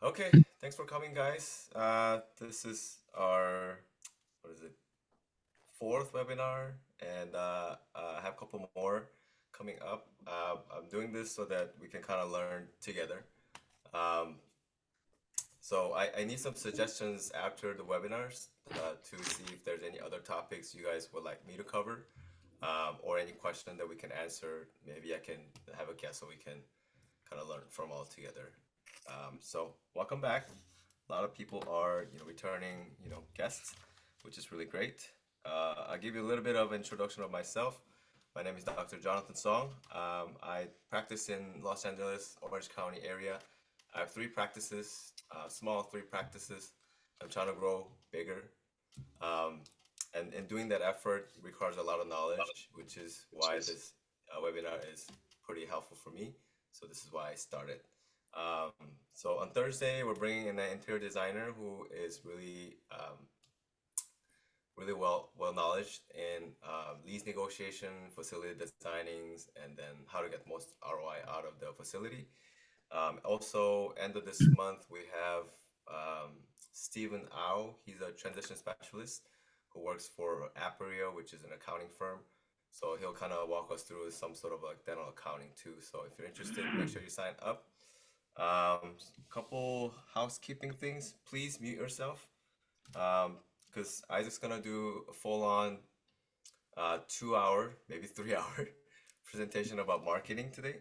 Okay, thanks for coming, guys. This is our, what is it, fourth webinar, and I have a couple more coming up. I'm doing this so that we can kind of learn together. Um, so I need some suggestions after the webinars to see if there's any other topics you guys would like me to cover, or any question that we can answer. Maybe I can have a guest so we can kind of learn from all together. So welcome back. A lot of people are, returning, guests, which is really great. I'll give you a little bit of introduction of myself. My name is Dr. Jonathan Song. I practice in Los Angeles, Orange County area. I have three practices, small three practices. I'm trying to grow bigger. Um, and in doing that effort requires a lot of knowledge, which is why this webinar is pretty helpful for me. So this is why I started. Um, so on Thursday, we're bringing in an interior designer who is really well knowledge in lease negotiation, facility designings, and then how to get most ROI out of the facility. Also, end of this month, we have Stephen Au. He's a transition specialist who works for Appareo, which is an accounting firm. So he'll kind of walk us through some sort of like dental accounting too. So if you're interested, make sure you sign up. Couple housekeeping things. Please mute yourself because Isaac's gonna do a full-on 2 hour, maybe 3 hour presentation about marketing today.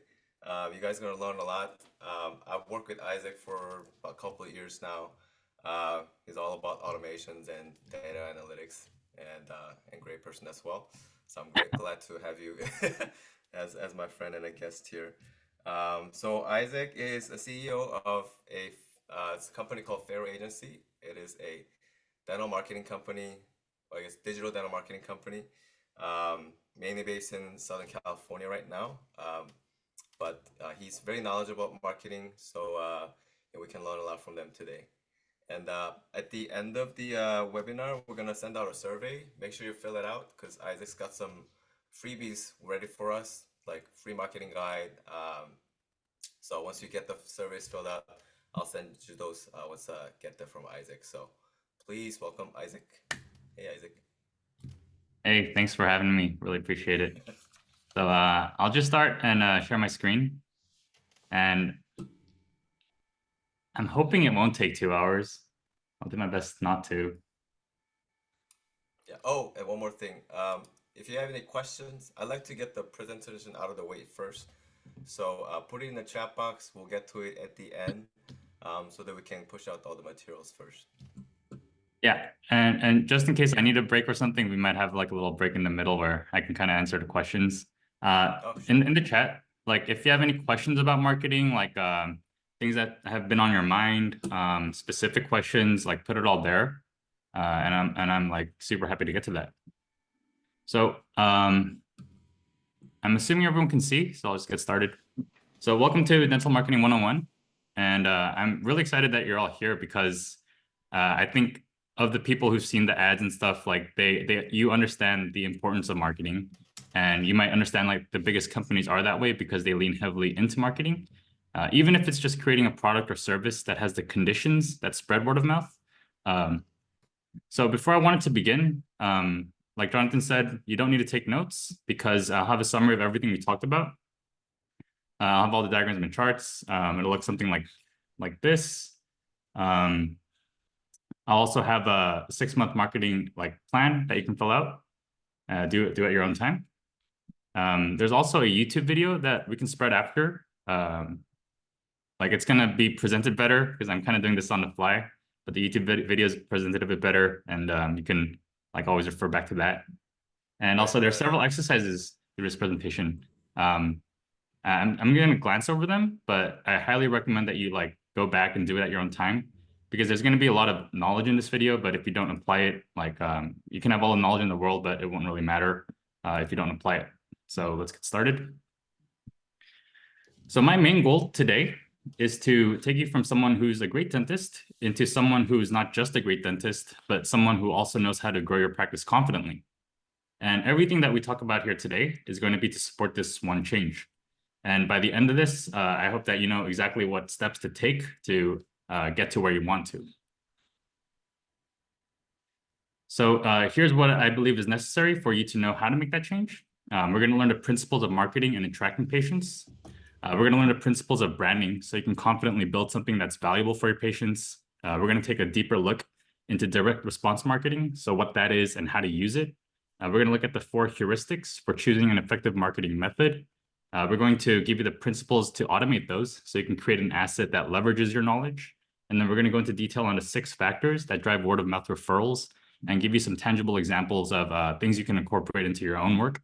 You guys are gonna learn a lot. I've worked with Isaac for a couple of years now. He's all about automations and data analytics, and great person as well. So I'm glad to have you as my friend and a guest here. So Isaac is a CEO of a company called Pharoagency. It is a dental marketing company, or I guess digital dental marketing company, mainly based in Southern California right now. But he's very knowledgeable about marketing, so we can learn a lot from them today. And at the end of the webinar, we're gonna send out a survey. Make sure you fill it out because Isaac's got some freebies ready for us, like free marketing guide. So once you get the surveys filled out, I'll send you those once I get them from Isaac. So please welcome Isaac. Hey, Isaac. Hey, thanks for having me. Really appreciate it. So I'll just start and share my screen. And I'm hoping it won't take 2 hours. I'll do my best not to. Yeah. Oh, and one more thing. If you have any questions, I'd like to get the presentation out of the way first. So put it in the chat box. We'll get to it at the end, so that we can push out all the materials first. Yeah, and just in case I need a break or something, we might have like a little break in the middle where I can kind of answer the questions. Oh, sure. In the chat, like if you have any questions about marketing, like things that have been on your mind, specific questions, like put it all there. And I'm like super happy to get to that. So I'm assuming everyone can see, so I'll just get started. So welcome to Dental Marketing 101. And I'm really excited that you're all here because I think of the people who've seen the ads and stuff, like you understand the importance of marketing, and you might understand like the biggest companies are that way because they lean heavily into marketing, even if it's just creating a product or service that has the conditions that spread word of mouth. So before I wanted to begin, like Jonathan said, you don't need to take notes because I'll have a summary of everything we talked about. I'll have all the diagrams and charts. It'll look something like this. I'll also have a 6-month marketing plan that you can fill out. Do it at your own time. There's also a YouTube video that we can spread after. It's gonna be presented better because I'm kind of doing this on the fly, but the YouTube video is presented a bit better, and you can always refer back to that. And also there's several exercises through this presentation. I'm gonna glance over them, but I highly recommend that you go back and do it at your own time, because there's going to be a lot of knowledge in this video, but if you don't apply it, you can have all the knowledge in the world, but it won't really matter if you don't apply it. So let's get started. So my main goal today is to take you from someone who's a great dentist into someone who's not just a great dentist, but someone who also knows how to grow your practice confidently. And everything that we talk about here today is going to be to support this one change. And by the end of this, I hope that you know exactly what steps to take to get to where you want to. So here's what I believe is necessary for you to know how to make that change. We're going to learn the principles of marketing and attracting patients. We're going to learn the principles of branding so you can confidently build something that's valuable for your patients. We're going to take a deeper look into direct response marketing, so what that is and how to use it. We're going to look at the 4 heuristics for choosing an effective marketing method. We're going to give you the principles to automate those so you can create an asset that leverages your knowledge. And then we're going to go into detail on the 6 factors that drive word of mouth referrals and give you some tangible examples of things you can incorporate into your own work.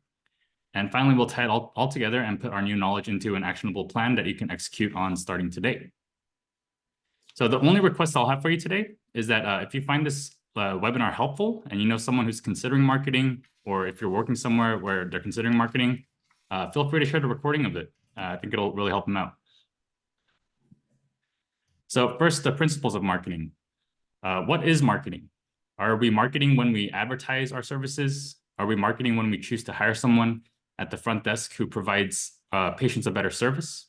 And finally, we'll tie it all together and put our new knowledge into an actionable plan that you can execute on starting today. So the only request I'll have for you today is that if you find this webinar helpful and you know someone who's considering marketing, or if you're working somewhere where they're considering marketing, feel free to share the recording of it. I think it'll really help them out. So first, the principles of marketing. What is marketing? Are we marketing when we advertise our services? Are we marketing when we choose to hire someone at the front desk who provides patients a better service?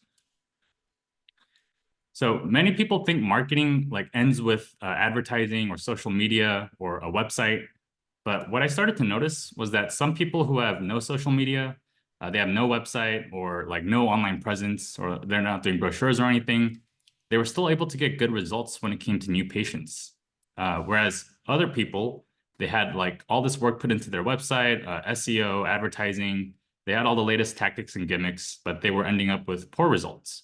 So many people think marketing ends with advertising or social media or a website. But what I started to notice was that some people who have no social media, they have no website or no online presence, or they're not doing brochures or anything, they were still able to get good results when it came to new patients. Whereas other people, they had all this work put into their website, SEO, advertising, they had all the latest tactics and gimmicks, but they were ending up with poor results.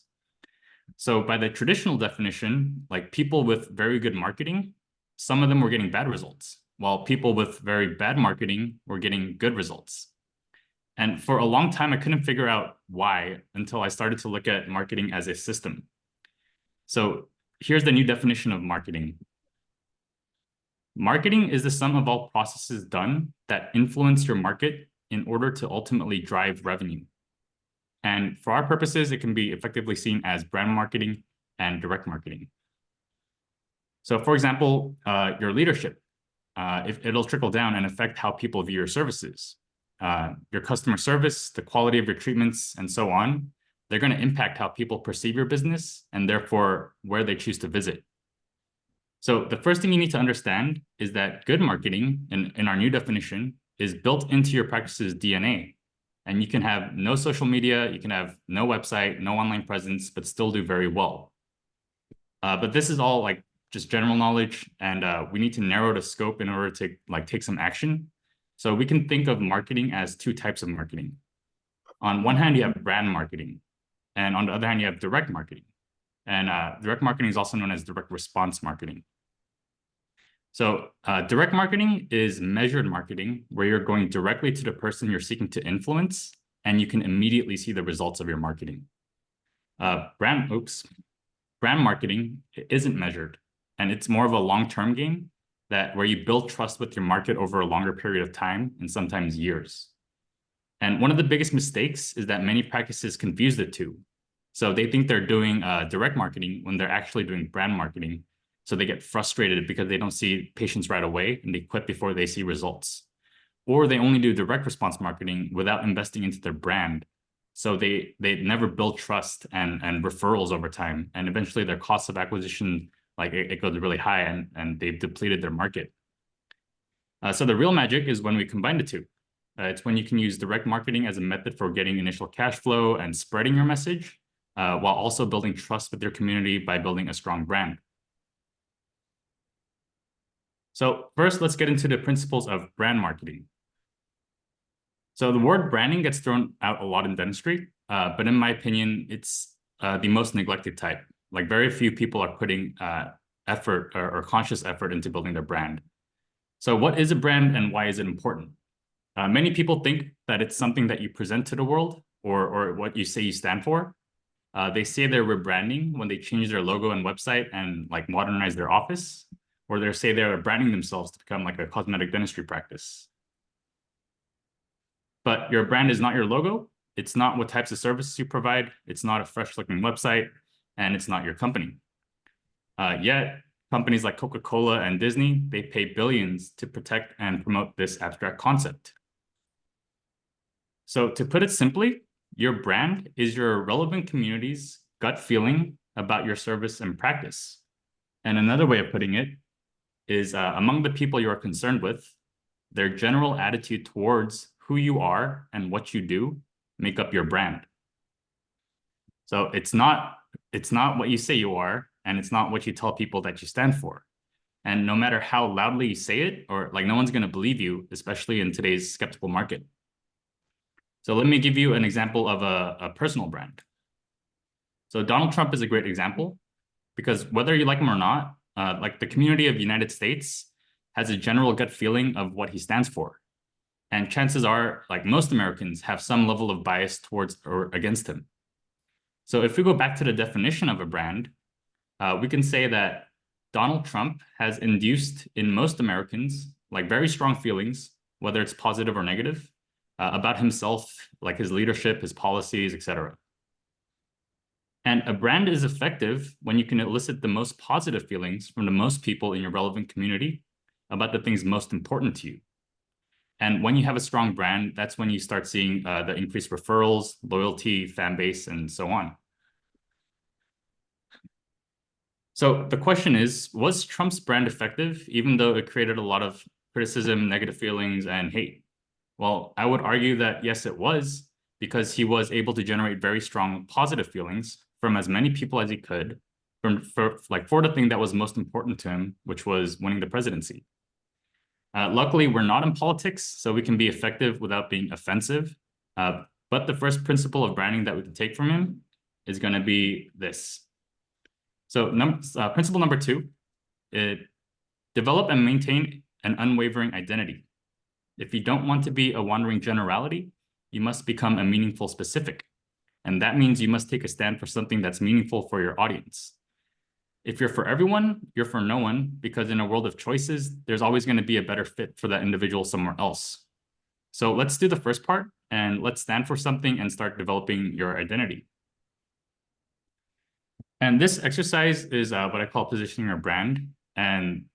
So by the traditional definition, people with very good marketing, some of them were getting bad results, while people with very bad marketing were getting good results. And for a long time, I couldn't figure out why until I started to look at marketing as a system. So here's the new definition of marketing. Marketing is the sum of all processes done that influence your market in order to ultimately drive revenue. And for our purposes, it can be effectively seen as brand marketing and direct marketing. So for example, your leadership, if it'll trickle down and affect how people view your services. Your customer service, the quality of your treatments, and so on, they're going to impact how people perceive your business and therefore where they choose to visit. So the first thing you need to understand is that good marketing, in our new definition, is built into your practice's DNA. And you can have no social media, you can have no website, no online presence, but still do very well. But this is all just general knowledge, and we need to narrow the scope in order to take some action. So we can think of marketing as 2 types of marketing. On one hand, you have brand marketing, and on the other hand, you have direct marketing. And direct marketing is also known as direct response marketing. So direct marketing is measured marketing, where you're going directly to the person you're seeking to influence, and you can immediately see the results of your marketing. Brand marketing isn't measured, and it's more of a long-term game where you build trust with your market over a longer period of time and sometimes years. And one of the biggest mistakes is that many practices confuse the two. So they think they're doing direct marketing when they're actually doing brand marketing. So they get frustrated because they don't see patients right away and they quit before they see results. Or they only do direct response marketing without investing into their brand. So they never build trust and referrals over time. And eventually their cost of acquisition, it goes really high, and they've depleted their market. So the real magic is when we combine the two. It's when you can use direct marketing as a method for getting initial cash flow and spreading your message, while also building trust with your community by building a strong brand. So first, let's get into the principles of brand marketing. So the word branding gets thrown out a lot in dentistry, but in my opinion, it's the most neglected type. Very few people are putting effort or conscious effort into building their brand. So what is a brand and why is it important? Many people think that it's something that you present to the world or what you say you stand for. They say they're rebranding when they change their logo and website and modernize their office, or they say they're branding themselves to become a cosmetic dentistry practice. But your brand is not your logo. It's not what types of services you provide. It's not a fresh looking website, and it's not your company. Yet companies like Coca-Cola and Disney, they pay billions to protect and promote this abstract concept. So to put it simply, your brand is your relevant community's gut feeling about your service and practice. And another way of putting it is among the people you are concerned with, their general attitude towards who you are and what you do make up your brand. So it's not what you say you are, and it's not what you tell people that you stand for. And no matter how loudly you say it, or like no one's going to believe you, especially in today's skeptical market. So let me give you an example of a personal brand. So Donald Trump is a great example because whether you like him or not, like the community of the United States has a general gut feeling of what he stands for. And chances are, like most Americans, have some level of bias towards or against him. So if we go back to the definition of a brand, we can say that Donald Trump has induced in most Americans like very strong feelings, whether it's positive or negative, about himself, like his leadership, his policies, etc. And a brand is effective when you can elicit the most positive feelings from the most people in your relevant community about the things most important to you. And when you have a strong brand, that's when you start seeing the increased referrals, loyalty, fan base, and so on. So the question is, was Trump's brand effective, even though it created a lot of criticism, negative feelings, and hate? Well, I would argue that yes, it was, because he was able to generate very strong positive feelings from as many people as he could, for the thing that was most important to him, which was winning the presidency. Luckily, we're not in politics, so we can be effective without being offensive. But the first principle of branding that we can take from him is going to be this. So principle number 2, develop and maintain an unwavering identity. If you don't want to be a wandering generality, you must become a meaningful specific. And that means you must take a stand for something that's meaningful for your audience. If you're for everyone, you're for no one, because in a world of choices, there's always going to be a better fit for that individual somewhere else. So let's do the first part, and let's stand for something and start developing your identity. And this exercise is what I call positioning your brand. And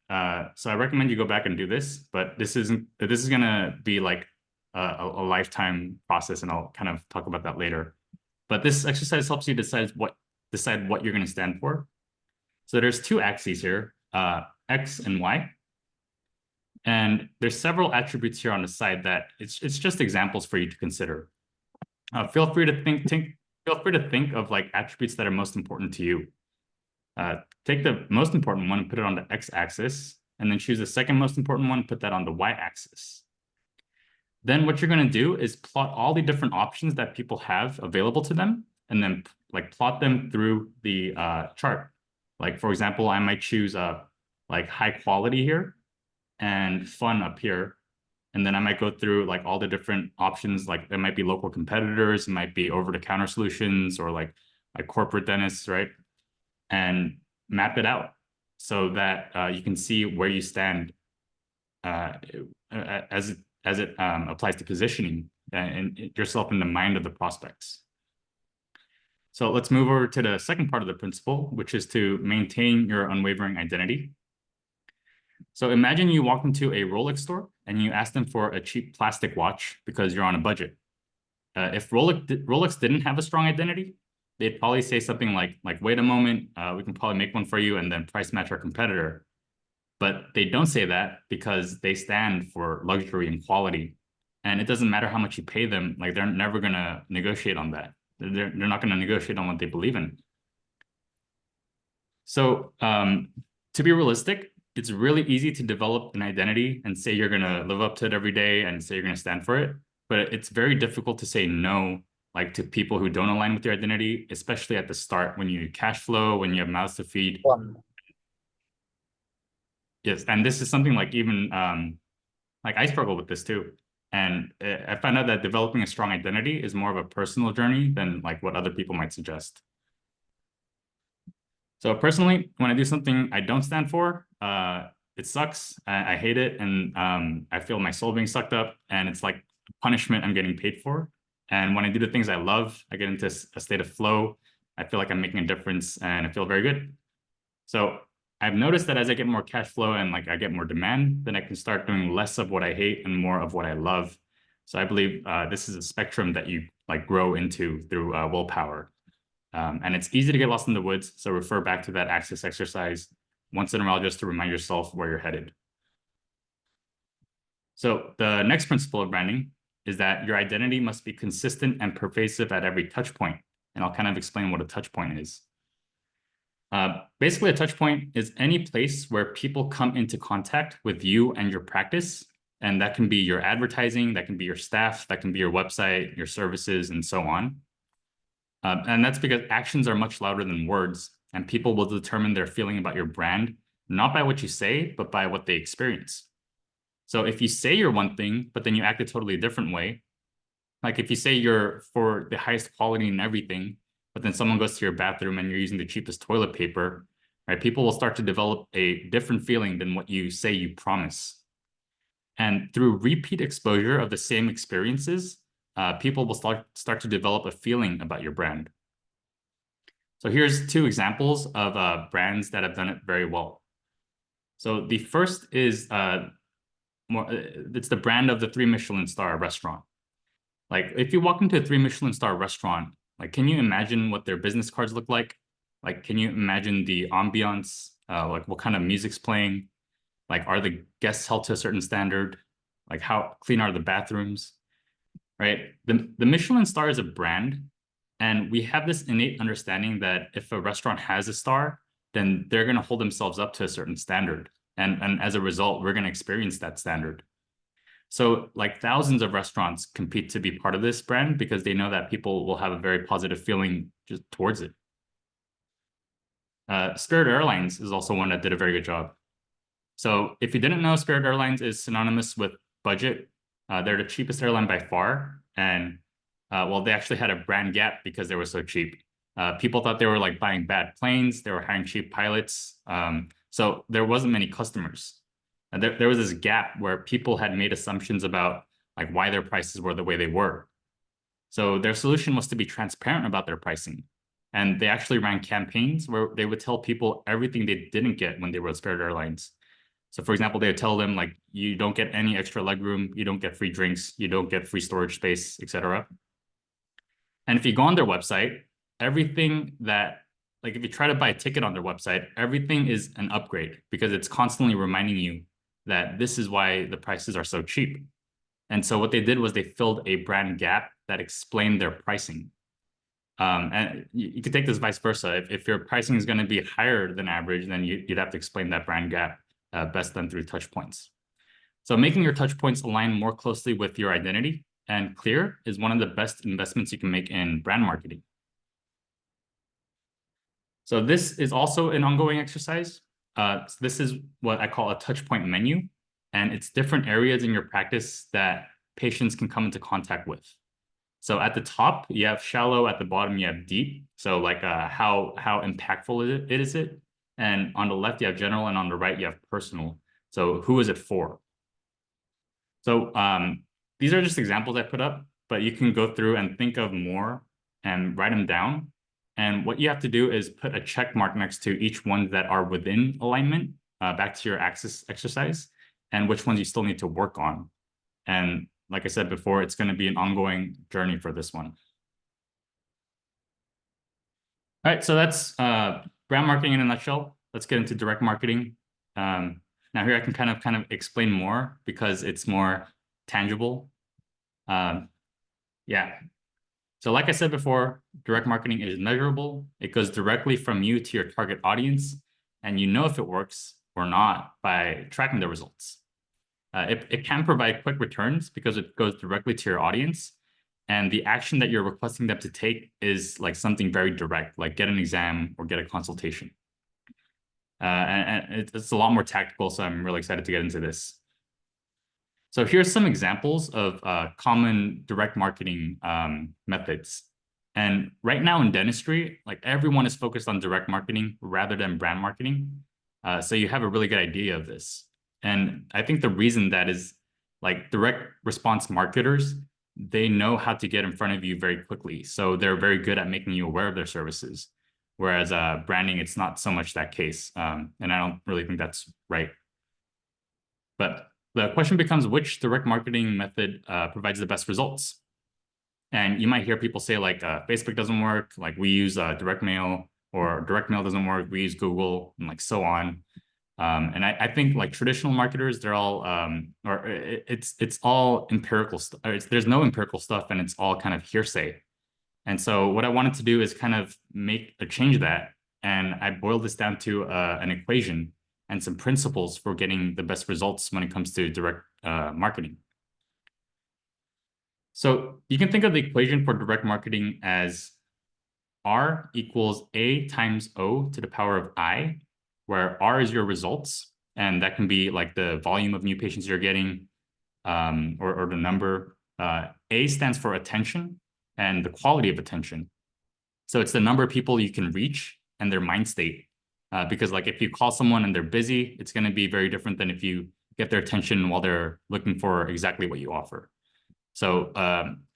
so I recommend you go back and do this, but this is going to be like a lifetime process, and I'll kind of talk about that later. But this exercise helps you decide what you're going to stand for. So there's 2 axes here, X and Y. And there's several attributes here on the side that it's just examples for you to consider. Feel free to think of like attributes that are most important to you. Take the most important one and put it on the X-axis, and then choose the second most important one and put that on the Y-axis. Then what you're going to do is plot all the different options that people have available to them, and then like plot them through the chart. Like, for example, I might choose like high quality here and fun up here. And then I might go through like all the different options, like there might be local competitors, it might be over-the-counter solutions, or like corporate dentists, right? And map it out so that you can see where you stand as it applies to positioning and yourself in the mind of the prospects. So let's move over to the second part of the principle, which is to maintain your unwavering identity. So imagine you walk into a Rolex store and you ask them for a cheap plastic watch because you're on a budget. If Rolex didn't have a strong identity, they'd probably say something like wait a moment, we can probably make one for you and then price match our competitor. But they don't say that because they stand for luxury and quality. And it doesn't matter how much you pay them, like they're never going to negotiate on that. They're not going to negotiate on what they believe in. So to be realistic, it's really easy to develop an identity and say you're going to live up to it every day and say you're going to stand for it. But it's very difficult to say no, like to people who don't align with your identity, especially at the start when you need cash flow, when you have mouths to feed. Yes, and this is something like even like I struggle with this too. And I found out that developing a strong identity is more of a personal journey than like what other people might suggest. So personally, when I do something I don't stand for, it sucks. I hate it. And I feel my soul being sucked up, and it's like punishment I'm getting paid for. And when I do the things I love, I get into a state of flow. I feel like I'm making a difference and I feel very good. So I've noticed that as I get more cash flow and like I get more demand, then I can start doing less of what I hate and more of what I love. So I believe this is a spectrum that you like grow into through willpower. And it's easy to get lost in the woods. So refer back to that axis exercise. once in a while just to remind yourself where you're headed. So the next principle of branding is that your identity must be consistent and pervasive at every touch point. And I'll kind of explain what a touch point is. Basically, a touch point is any place where people come into contact with you and your practice. And that can be your advertising, that can be your staff, that can be your website, your services, and so on. And that's because actions are much louder than words, and people will determine their feeling about your brand, not by what you say, but by what they experience. So if you say you're one thing, but then you act a totally different way, like if you say you're for the highest quality in everything, but then someone goes to your bathroom and you're using the cheapest toilet paper, right? People will start to develop a different feeling than what you say you promise. And through repeat exposure of the same experiences, people will start to develop a feeling about your brand. So here's two examples of brands that have done it very well. So the first is it's the brand of the 3 Michelin star restaurant. Like if you walk into a 3 Michelin star restaurant, like can you imagine what their business cards look like? Like can you imagine the ambiance? Like what kind of music's playing? Like are the guests held to a certain standard? Like how clean are the bathrooms? Right? The Michelin star is a brand, and we have this innate understanding that if a restaurant has a star, then they're going to hold themselves up to a certain standard. And as a result, we're going to experience that standard. So like thousands of restaurants compete to be part of this brand because they know that people will have a very positive feeling just towards it. Spirit Airlines is also one that did a very good job. So if you didn't know, Spirit Airlines is synonymous with budget. They're the cheapest airline by far. And well, they actually had a brand gap because they were so cheap. People thought they were like buying bad planes. They were hiring cheap pilots. So there wasn't many customers. And there was this gap where people had made assumptions about like why their prices were the way they were. So their solution was to be transparent about their pricing. And they actually ran campaigns where they would tell people everything they didn't get when they were at Spirit Airlines. So for example, they would tell them like, you don't get any extra legroom, you don't get free drinks, you don't get free storage space, etc. And if you go on their website, everything that, like if you try to buy a ticket on their website, everything is an upgrade because it's constantly reminding you that this is why the prices are so cheap. And so what they did was they filled a brand gap that explained their pricing. And you could take this vice versa. If your pricing is going to be higher than average, then you'd have to explain that brand gap best done through touch points. So making your touch points align more closely with your identity and clear is one of the best investments you can make in brand marketing. So this is also an ongoing exercise. This is what I call a touch point menu, and it's different areas in your practice that patients can come into contact with. So at the top, you have shallow, at the bottom, you have deep. So like how impactful is it? And on the left, you have general, and on the right, you have personal. So who is it for? So these are just examples I put up, but you can go through and think of more and write them down. And what you have to do is put a check mark next to each one that are within alignment, back to your axis exercise, and which ones you still need to work on. And like I said before, it's going to be an ongoing journey for this one. All right, so that's brand marketing in a nutshell. Let's get into direct marketing. Now here I can kind of explain more because it's more tangible. Yeah. So like I said before, direct marketing is measurable. It goes directly from you to your target audience, and you know if it works or not by tracking the results. It can provide quick returns because it goes directly to your audience, and the action that you're requesting them to take is like something very direct, like get an exam or get a consultation. And it's a lot more tactical, so I'm really excited to get into this. So here's some examples of common direct marketing methods. And right now in dentistry, like everyone is focused on direct marketing rather than brand marketing. So you have a really good idea of this. And I think the reason that is like direct response marketers, they know how to get in front of you very quickly. So they're very good at making you aware of their services. Whereas branding, it's not so much that case. And I don't really think that's right. But the question becomes, which direct marketing method provides the best results? And you might hear people say like, Facebook doesn't work, like we use direct mail, or direct mail doesn't work, we use Google, and like so on. And I think like traditional marketers, they're all it's all empirical stuff. There's no empirical stuff, and it's all kind of hearsay. And so what I wanted to do is kind of change that, and I boiled this down to an equation and some principles for getting the best results when it comes to direct marketing. So you can think of the equation for direct marketing as R equals A times O to the power of I, where R is your results, and that can be like the volume of new patients you're getting, or the number. A stands for attention and the quality of attention. So it's the number of people you can reach and their mind state. Because like if you call someone and they're busy, it's going to be very different than if you get their attention while they're looking for exactly what you offer. So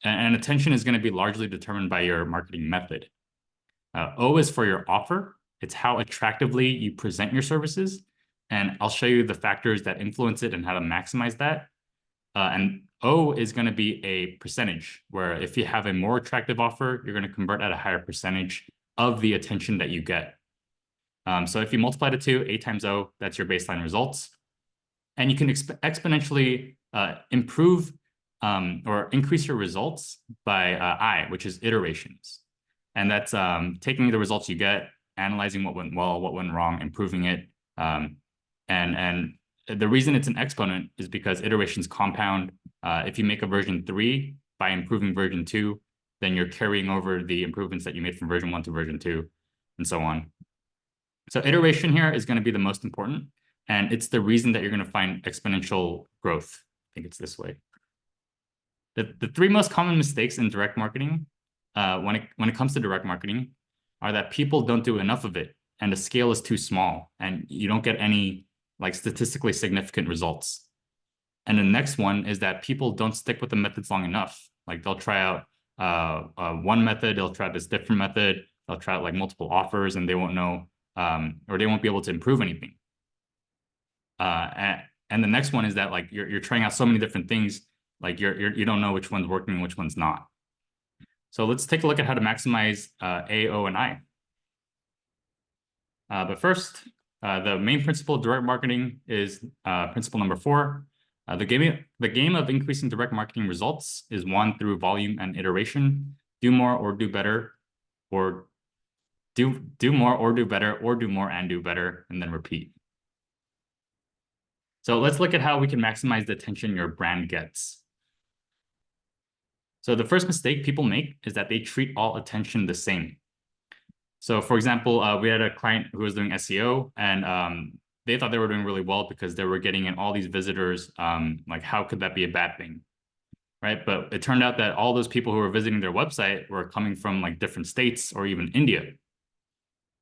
and attention is going to be largely determined by your marketing method. O is for your offer. It's how attractively you present your services. And I'll show you the factors that influence it and how to maximize that. And O is going to be a percentage, where if you have a more attractive offer, you're going to convert at a higher percentage of the attention that you get. So if you multiply the two, A times O, that's your baseline results. And you can exponentially improve or increase your results by I, which is iterations. And that's taking the results you get, analyzing what went well, what went wrong, improving it. And the reason it's an exponent is because iterations compound. If you make a version 3 by improving version 2, then you're carrying over the improvements that you made from version 1 to version 2, and so on. So iteration here is going to be the most important, and it's the reason that you're going to find exponential growth. I think it's this way. The 3 most common mistakes in direct marketing, when it comes to direct marketing, are that people don't do enough of it, and the scale is too small, and you don't get any like statistically significant results. And the next one is that people don't stick with the methods long enough. Like they'll try out one method, they'll try this different method, they'll try out like multiple offers, and they won't know, or they won't be able to improve anything. And the next one is that like you're trying out so many different things, like you don't know which one's working and which one's not. So let's take a look at how to maximize A, O, and I. But first, the main principle of direct marketing is principle number 4. The game of increasing direct marketing results is won through volume and iteration. Do more or do better, or do more or do better, or do more and do better, and then repeat. So let's look at how we can maximize the attention your brand gets. So the first mistake people make is that they treat all attention the same. So for example, we had a client who was doing SEO, and they thought they were doing really well because they were getting in all these visitors. Like, how could that be a bad thing, right? But it turned out that all those people who were visiting their website were coming from like different states or even India.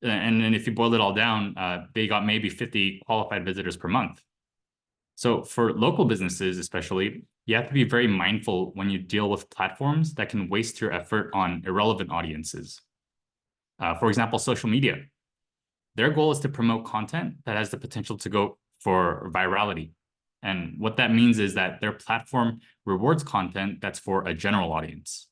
And then if you boil it all down, they got maybe 50 qualified visitors per month. So for local businesses, especially, you have to be very mindful when you deal with platforms that can waste your effort on irrelevant audiences. For example, social media. Their goal is to promote content that has the potential to go for virality. And what that means is that their platform rewards content that's for a general audience.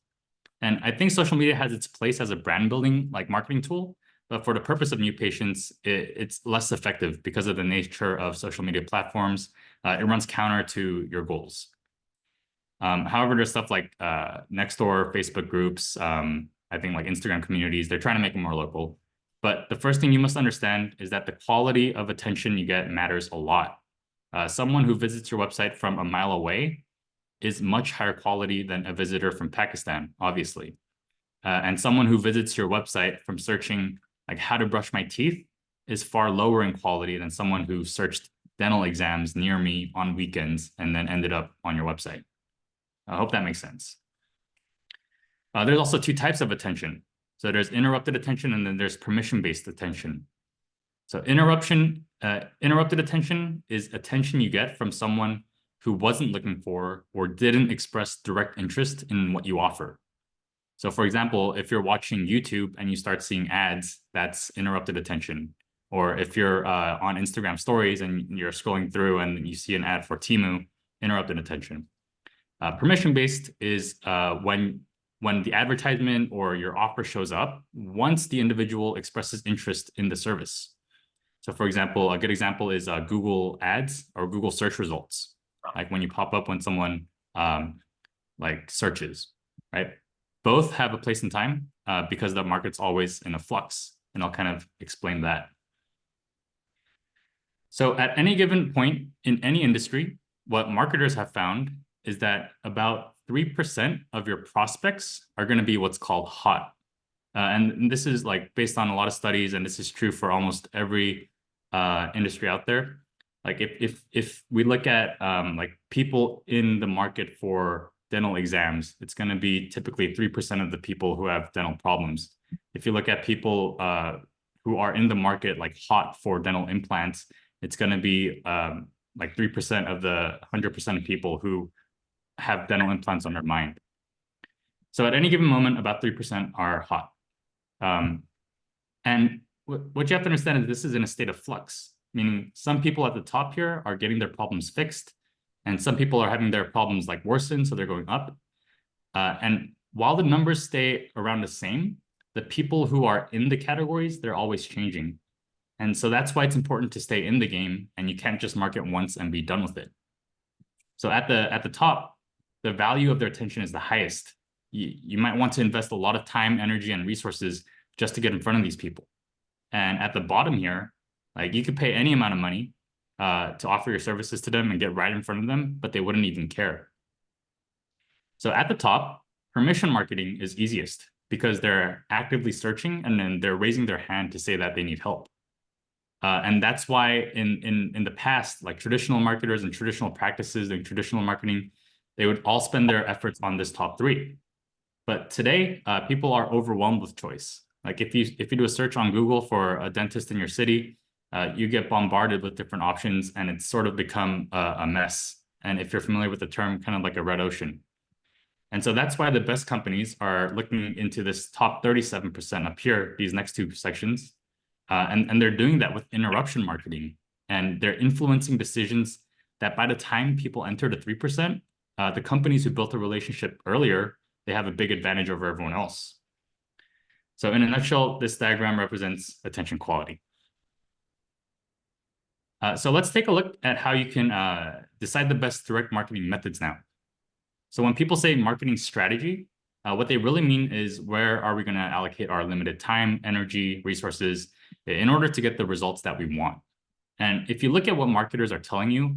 And I think social media has its place as a brand building, like marketing tool, but for the purpose of new patients, it's less effective because of the nature of social media platforms. It runs counter to your goals. However, there's stuff like Nextdoor, Facebook groups, I think like Instagram communities, they're trying to make it more local. But the first thing you must understand is that the quality of attention you get matters a lot. Someone who visits your website from a mile away is much higher quality than a visitor from Pakistan, obviously. And someone who visits your website from searching like how to brush my teeth is far lower in quality than someone who searched dental exams near me on weekends and then ended up on your website. I hope that makes sense. There's also 2 types of attention. So there's interrupted attention, and then there's permission-based attention. So interrupted attention is attention you get from someone who wasn't looking for or didn't express direct interest in what you offer. So for example, if you're watching YouTube and you start seeing ads, that's interrupted attention. Or if you're on Instagram stories and you're scrolling through and you see an ad for Temu, interrupted attention. Permission-based is when the advertisement or your offer shows up once the individual expresses interest in the service. So for example, a good example is Google Ads or Google search results. Like when you pop up when someone like searches, right? Both have a place in time because the market's always in a flux. And I'll kind of explain that. So at any given point in any industry, what marketers have found is that about 3% of your prospects are going to be what's called hot. And this is like based on a lot of studies, and this is true for almost every industry out there. Like if we look at like people in the market for dental exams, it's going to be typically 3% of the people who have dental problems. If you look at people who are in the market like hot for dental implants, it's going to be like 3% of the 100% of people who have dental implants on their mind. So at any given moment, about 3% are hot. And what you have to understand is this is in a state of flux, meaning some people at the top here are getting their problems fixed, and some people are having their problems like worsen, so they're going up. And while the numbers stay around the same, the people who are in the categories, they're always changing. And so that's why it's important to stay in the game, and you can't just market once and be done with it. So at the top, the value of their attention is the highest. You might want to invest a lot of time, energy, and resources just to get in front of these people. And at the bottom here, like you could pay any amount of money to offer your services to them and get right in front of them, but they wouldn't even care. So at the top, permission marketing is easiest because they're actively searching and then they're raising their hand to say that they need help. And that's why in the past, like traditional marketers and traditional practices and traditional marketing, they would all spend their efforts on this top three. But today, people are overwhelmed with choice. Like if you do a search on Google for a dentist in your city, you get bombarded with different options, and it's sort of become a mess. And if you're familiar with the term, kind of like a red ocean. And so that's why the best companies are looking into this top 37% up here, these next two sections. And they're doing that with interruption marketing. And they're influencing decisions that by the time people enter the 3%, the companies who built a relationship earlier, they have a big advantage over everyone else. So in a nutshell, this diagram represents attention quality. So let's take a look at how you can decide the best direct marketing methods now. So when people say marketing strategy, what they really mean is where are we going to allocate our limited time, energy, resources in order to get the results that we want. And if you look at what marketers are telling you,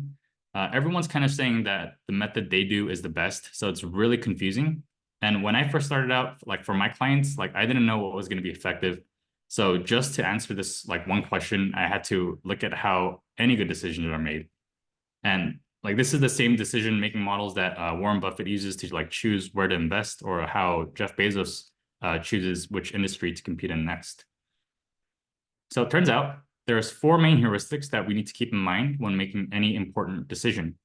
everyone's kind of saying that the method they do is the best. So it's really confusing. And when I first started out, like for my clients, like I didn't know what was going to be effective. So just to answer this like one question, I had to look at how any good decisions are made. And like this is the same decision-making models that Warren Buffett uses to like choose where to invest, or how Jeff Bezos chooses which industry to compete in next. So it turns out there's 4 main heuristics that we need to keep in mind when making any important decision.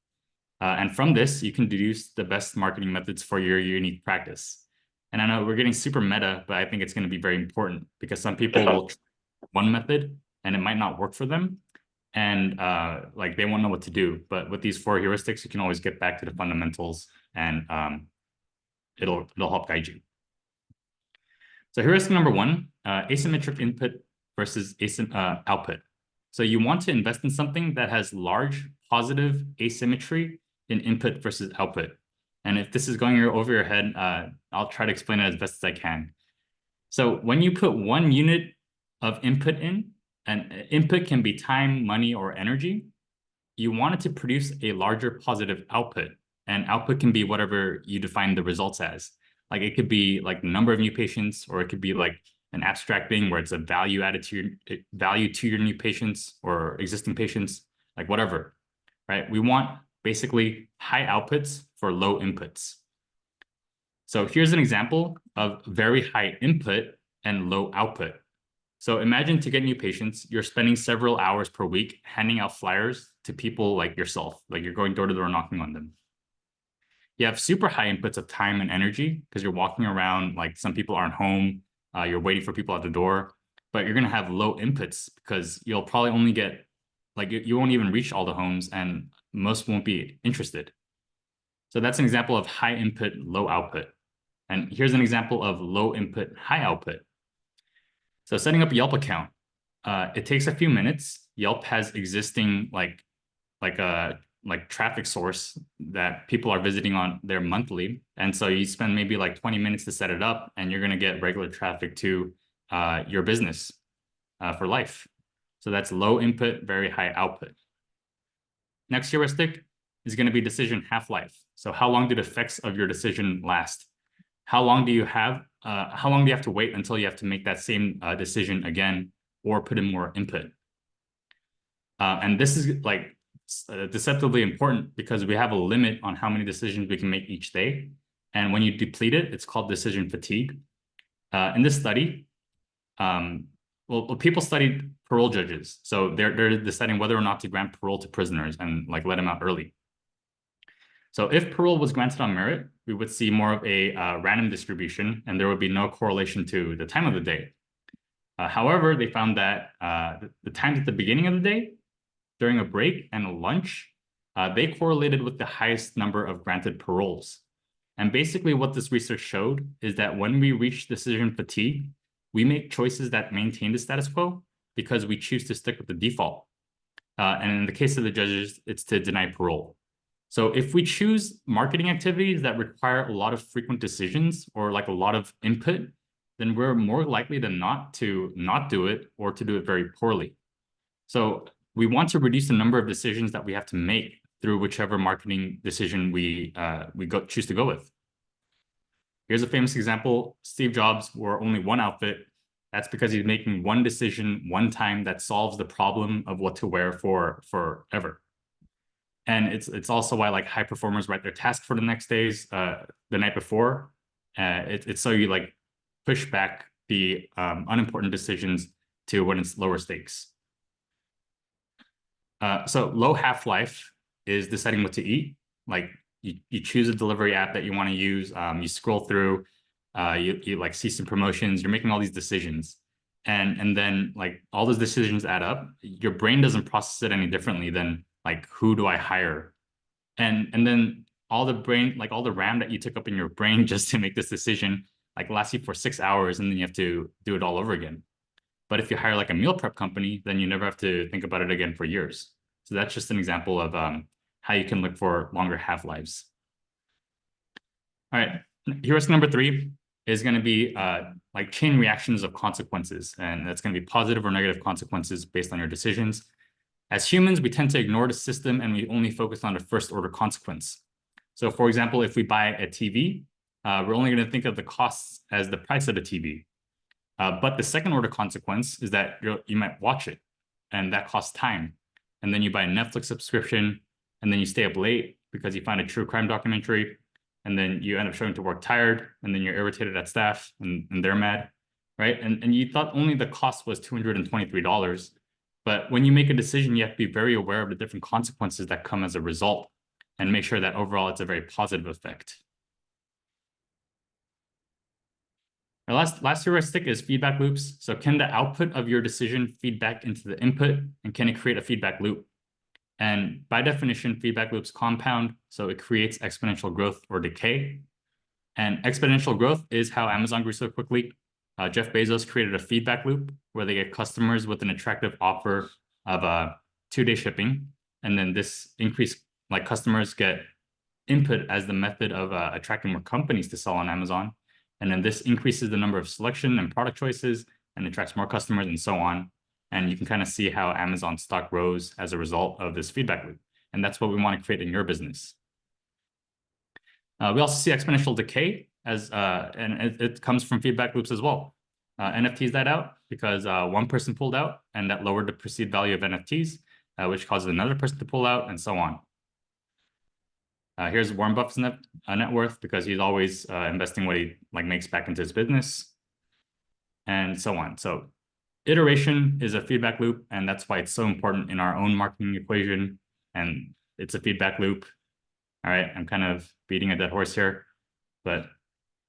And from this, you can deduce the best marketing methods for your unique practice. And I know we're getting super meta, but I think it's going to be very important because some people will try one method and it might not work for them. And like they won't know what to do. But with these 4 heuristics, you can always get back to the fundamentals, and it'll help guide you. So heuristic number 1, asymmetric input versus output. So you want to invest in something that has large positive asymmetry in input versus output. And if this is going over your head, I'll try to explain it as best as I can. So when you put 1 unit of input in, and input can be time, money, or energy, you want it to produce a larger positive output. And output can be whatever you define the results as. Like it could be like the number of new patients, or it could be like an abstract thing where it's a value added to your new patients or existing patients, like whatever, right? We want basically high outputs for low inputs. So here's an example of very high input and low output. So imagine to get new patients, you're spending several hours per week handing out flyers to people like yourself, like you're going door to door knocking on them. You have super high inputs of time and energy because you're walking around, like some people aren't home, you're waiting for people at the door, but you're going to have low inputs because you'll probably only get, like you won't even reach all the homes and most won't be interested. So that's an example of high input, low output. And here's an example of low input, high output. So setting up a Yelp account. It takes a few minutes. Yelp has existing like traffic source that people are visiting on there monthly. And so you spend maybe like 20 minutes to set it up, and you're going to get regular traffic to your business for life. So that's low input, very high output. Next heuristic is going to be decision half-life. So how long do the effects of your decision last? How long do you have to wait until you have to make that same decision again or put in more input? And this is like deceptively important because we have a limit on how many decisions we can make each day. And when you deplete it, it's called decision fatigue. In this study, well, people studied parole judges. So they're deciding whether or not to grant parole to prisoners and like let them out early. So if parole was granted on merit, we would see more of a random distribution, and there would be no correlation to the time of the day. However, they found that the times at the beginning of the day, during a break and a lunch, they correlated with the highest number of granted paroles. And basically what this research showed is that when we reach decision fatigue, we make choices that maintain the status quo because we choose to stick with the default. And in the case of the judges, it's to deny parole. So if we choose marketing activities that require a lot of frequent decisions or like a lot of input, then we're more likely than not to not do it or to do it very poorly. So we want to reduce the number of decisions that we have to make through whichever marketing decision we choose to go with. Here's a famous example. Steve Jobs wore only one outfit. That's because he's making one decision one time that solves the problem of what to wear for forever. And it's also why like high performers write their task for the next days the night before. It's so you like push back the unimportant decisions to when it's lower stakes. So low half-life is deciding what to eat. Like you choose a delivery app that you want to use. You scroll through, you like see some promotions. You're making all these decisions, and then like all those decisions add up. Your brain doesn't process it any differently than like who do I hire, and then all the brain like all the RAM that you took up in your brain just to make this decision like lasts you for 6 hours, and then you have to do it all over again. But if you hire like a meal prep company, then you never have to think about it again for years. So that's just an example of how you can look for longer half-lives. All right, heuristic number 3 is going to be like chain reactions of consequences. And that's going to be positive or negative consequences based on your decisions. As humans, we tend to ignore the system and we only focus on the first order consequence. So for example, if we buy a TV, we're only going to think of the costs as the price of the TV. But the second order consequence is that you might watch it, and that costs time. And then you buy a Netflix subscription, and then you stay up late because you find a true crime documentary, and then you end up showing to work tired, and then you're irritated at staff, and they're mad, right? And you thought only the cost was $223. But when you make a decision, you have to be very aware of the different consequences that come as a result and make sure that overall it's a very positive effect. Our last heuristic is feedback loops. So can the output of your decision feed back into the input, and can it create a feedback loop? And by definition, feedback loops compound, so it creates exponential growth or decay. And exponential growth is how Amazon grew so quickly. Jeff Bezos created a feedback loop where they get customers with an attractive offer of 2-day shipping. And then this increase, like customers get input as the method of attracting more companies to sell on Amazon. And then this increases the number of selection and product choices and attracts more customers and so on. And you can kind of see how Amazon stock rose as a result of this feedback loop. And that's what we want to create in your business. We also see exponential decay as, and it comes from feedback loops as well. NFTs died out because one person pulled out, and that lowered the perceived value of NFTs, which causes another person to pull out, and so on. Here's Warren Buffett's net worth because he's always investing what he like makes back into his business, and so on. So iteration is a feedback loop, and that's why it's so important in our own marketing equation. And it's a feedback loop. All right, I'm kind of beating a dead horse here, but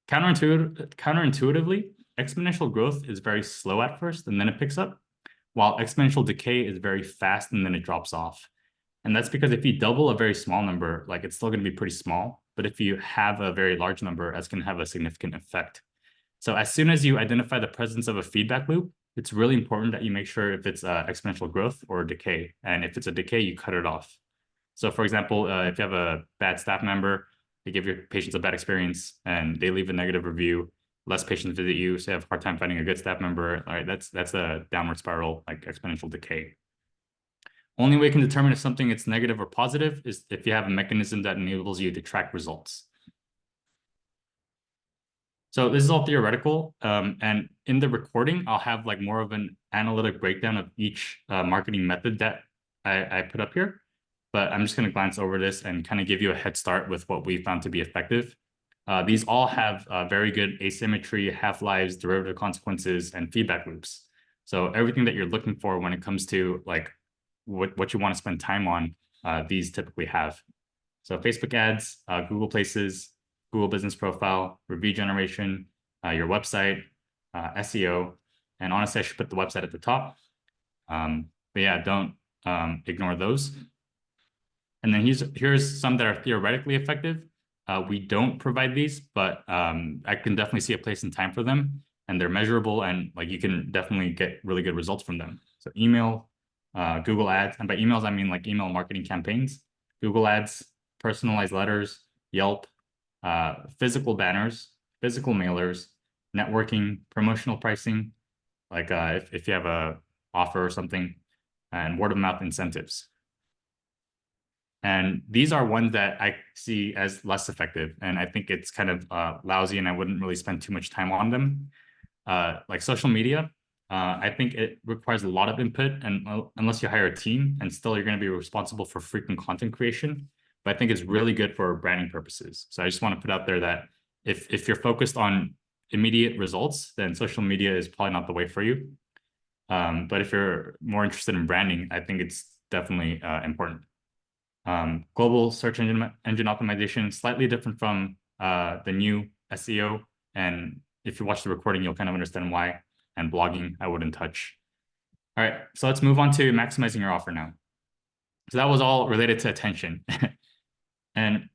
counterintuitively, exponential growth is very slow at first, and then it picks up, while exponential decay is very fast, and then it drops off. And that's because if you double a very small number, like it's still going to be pretty small. But if you have a very large number, that's going to have a significant effect. So as soon as you identify the presence of a feedback loop, it's really important that you make sure if it's exponential growth or decay. And if it's a decay, you cut it off. So for example, if you have a bad staff member, you give your patients a bad experience and they leave a negative review, less patients visit you, so you have a hard time finding a good staff member. All right, that's a downward spiral, like exponential decay. Only way you can determine if something is negative or positive is if you have a mechanism that enables you to track results. So this is all theoretical, and in the recording, I'll have like more of an analytic breakdown of each marketing method that I put up here. But I'm just going to glance over this and kind of give you a head start with what we found to be effective. These all have very good asymmetry, half-lives, derivative consequences, and feedback loops. So everything that you're looking for when it comes to like what you want to spend time on, these typically have. So Facebook ads, Google Places, Google Business Profile, review generation, your website, SEO, and honestly, I should put the website at the top. But yeah, don't ignore those. And then here's some that are theoretically effective. We don't provide these, but I can definitely see a place and time for them, and they're measurable, and like you can definitely get really good results from them. So email, Google Ads, and by emails I mean like email marketing campaigns, Google Ads, personalized letters, Yelp, physical banners, physical mailers, networking, promotional pricing, like if you have a offer or something, and word of mouth incentives. And these are ones that I see as less effective. And I think it's kind of lousy and I wouldn't really spend too much time on them. Like social media, I think it requires a lot of input, and unless you hire a team, and still you're going to be responsible for frequent content creation. But I think it's really good for branding purposes. So I just want to put out there that if you're focused on immediate results, then social media is probably not the way for you. But if you're more interested in branding, I think it's definitely important. Global search engine optimization, slightly different from the new SEO. And if you watch the recording, you'll kind of understand why. And blogging, I wouldn't touch. All right, so let's move on to maximizing your offer now. So that was all related to attention. And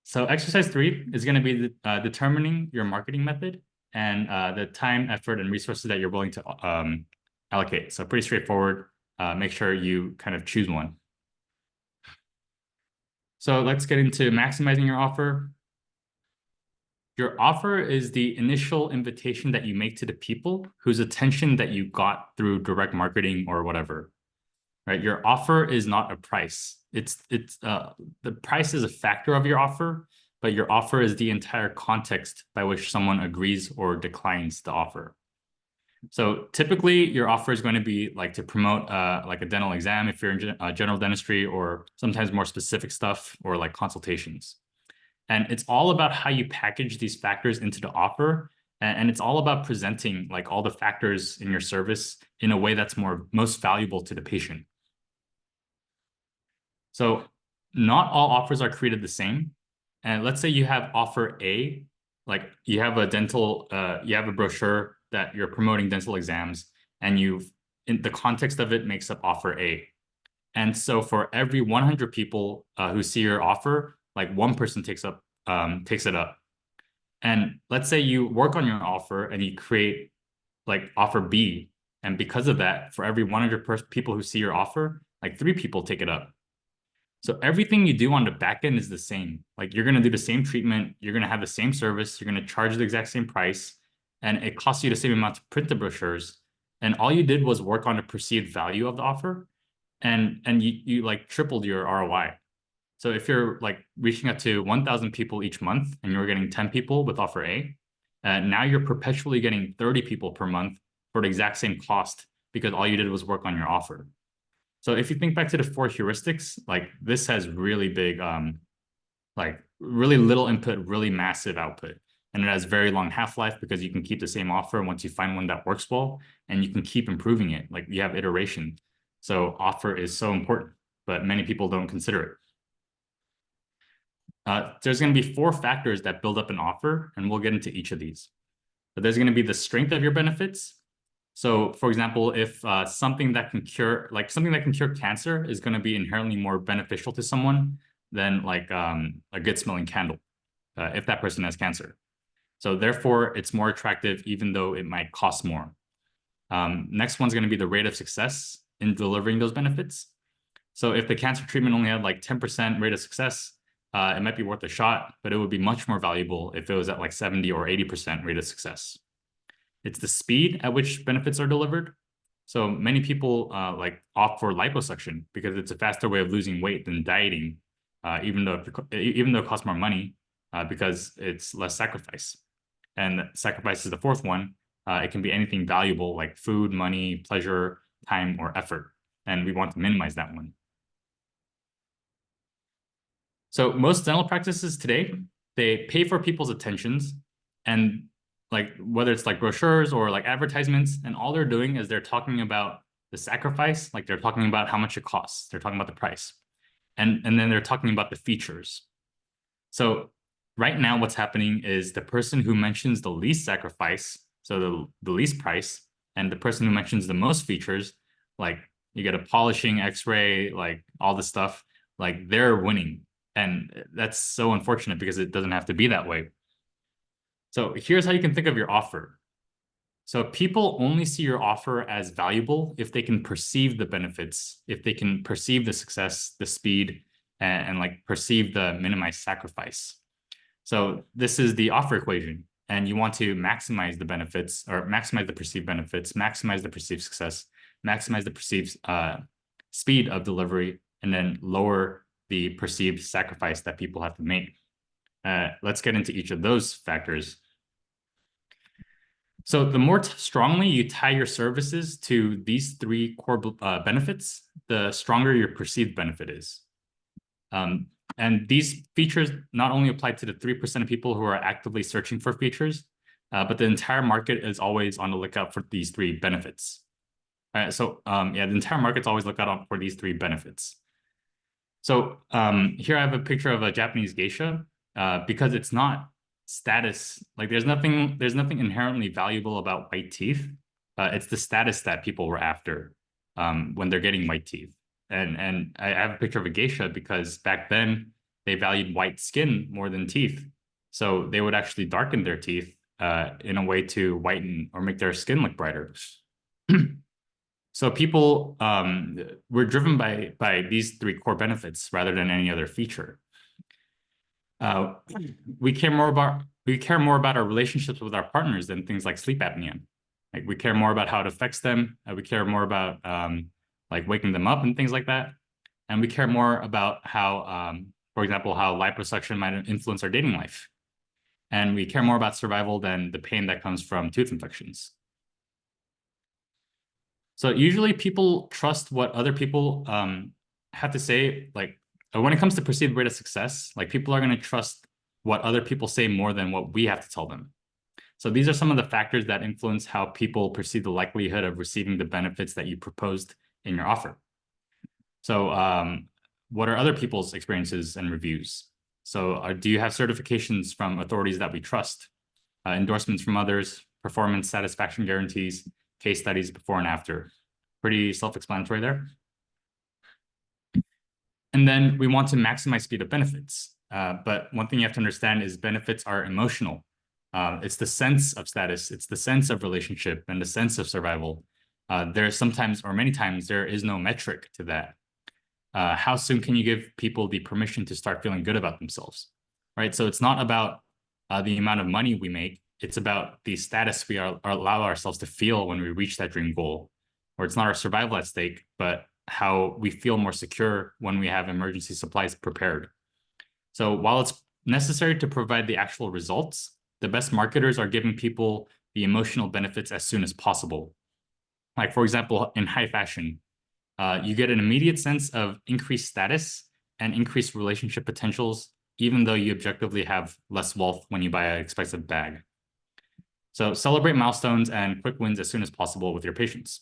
so exercise 3 is going to be determining your marketing method and the time, effort, and resources that you're willing to allocate. So pretty straightforward. Make sure you kind of choose one. So let's get into maximizing your offer. Your offer is the initial invitation that you make to the people whose attention that you got through direct marketing or whatever, right? Your offer is not a price. The price is a factor of your offer, but your offer is the entire context by which someone agrees or declines the offer. So typically your offer is going to be like to promote like a dental exam if you're in general dentistry, or sometimes more specific stuff, or like consultations. And it's all about how you package these factors into the offer. And it's all about presenting like all the factors in your service in a way that's most valuable to the patient. So not all offers are created the same. And let's say you have offer A, like you have a brochure that you're promoting dental exams, and in the context of it makes up offer A. And so for every 100 people who see your offer, like one person takes it up. And let's say you work on your offer and you create like offer B. And because of that, for every 100 people who see your offer, like 3 people take it up. So everything you do on the back end is the same. Like you're going to do the same treatment, you're going to have the same service, you're going to charge the exact same price, and it costs you the same amount to print the brochures. And all you did was work on the perceived value of the offer, and you like tripled your ROI. So if you're like reaching out to 1,000 people each month and you're getting 10 people with offer A, now you're perpetually getting 30 people per month for the exact same cost, because all you did was work on your offer. So if you think back to the 4 heuristics, like this has really big, like really little input, really massive output. And it has very long half-life because you can keep the same offer once you find one that works well, and you can keep improving it. Like you have iteration. So offer is so important, but many people don't consider it. There's going to be 4 factors that build up an offer, and we'll get into each of these. But there's going to be the strength of your benefits. So for example, if something that can cure cancer is going to be inherently more beneficial to someone than like a good smelling candle, if that person has cancer. So therefore it's more attractive, even though it might cost more. Next one's going to be the rate of success in delivering those benefits. So if the cancer treatment only had like 10% rate of success, it might be worth a shot, but it would be much more valuable if it was at like 70 or 80% rate of success. It's the speed at which benefits are delivered. So many people like opt for liposuction because it's a faster way of losing weight than dieting, even though it costs more money because it's less sacrifice. And sacrifice is the fourth one. It can be anything valuable like food, money, pleasure, time, or effort. And we want to minimize that one. So most dental practices today, they pay for people's attentions, and like whether it's like brochures or like advertisements, and all they're doing is they're talking about the sacrifice, like they're talking about how much it costs, they're talking about the price, and then they're talking about the features. So right now what's happening is the person who mentions the least sacrifice, so the least price, and the person who mentions the most features, like you get a polishing x-ray, like all this stuff, like they're winning. And that's so unfortunate because it doesn't have to be that way. So here's how you can think of your offer. So people only see your offer as valuable if they can perceive the benefits, if they can perceive the success, the speed, and like perceive the minimized sacrifice. So this is the offer equation, and you want to maximize the benefits or maximize the perceived benefits, maximize the perceived success, maximize the perceived speed of delivery, and then lower the perceived sacrifice that people have to make. Let's get into each of those factors. So the more strongly you tie your services to these three core benefits, the stronger your perceived benefit is. And these features not only apply to the 3% of people who are actively searching for features, but the entire market is always on the lookout for these three benefits. The entire market's always looking out for these three benefits. So here I have a picture of a Japanese geisha because it's not status. Like there's nothing inherently valuable about white teeth. It's the status that people were after when they're getting white teeth. And I have a picture of a geisha because back then they valued white skin more than teeth. So they would actually darken their teeth in a way to whiten or make their skin look brighter. So people were driven by these three core benefits rather than any other feature. We care more about our relationships with our partners than things like sleep apnea. Like we care more about how it affects them. We care more about like waking them up and things like that. And we care more about how, for example, how liposuction might influence our dating life. And we care more about survival than the pain that comes from tooth infections. So usually people trust what other people have to say. Like when it comes to perceived rate of success, like people are going to trust what other people say more than what we have to tell them. So these are some of the factors that influence how people perceive the likelihood of receiving the benefits that you proposed in your offer. So what are other people's experiences and reviews? So do you have certifications from authorities that we trust, endorsements from others, performance satisfaction guarantees, case studies before and after? Pretty self-explanatory there. And then we want to maximize speed of benefits. But one thing you have to understand is benefits are emotional. It's the sense of status, it's the sense of relationship and the sense of survival. There sometimes or many times there is no metric to that. How soon can you give people the permission to start feeling good about themselves, right? So it's not about the amount of money we make. It's about the status we allow ourselves to feel when we reach that dream goal. Or it's not our survival at stake, but how we feel more secure when we have emergency supplies prepared. So while it's necessary to provide the actual results, the best marketers are giving people the emotional benefits as soon as possible. Like for example, in high fashion, you get an immediate sense of increased status and increased relationship potentials, even though you objectively have less wealth when you buy an expensive bag. So celebrate milestones and quick wins as soon as possible with your patients.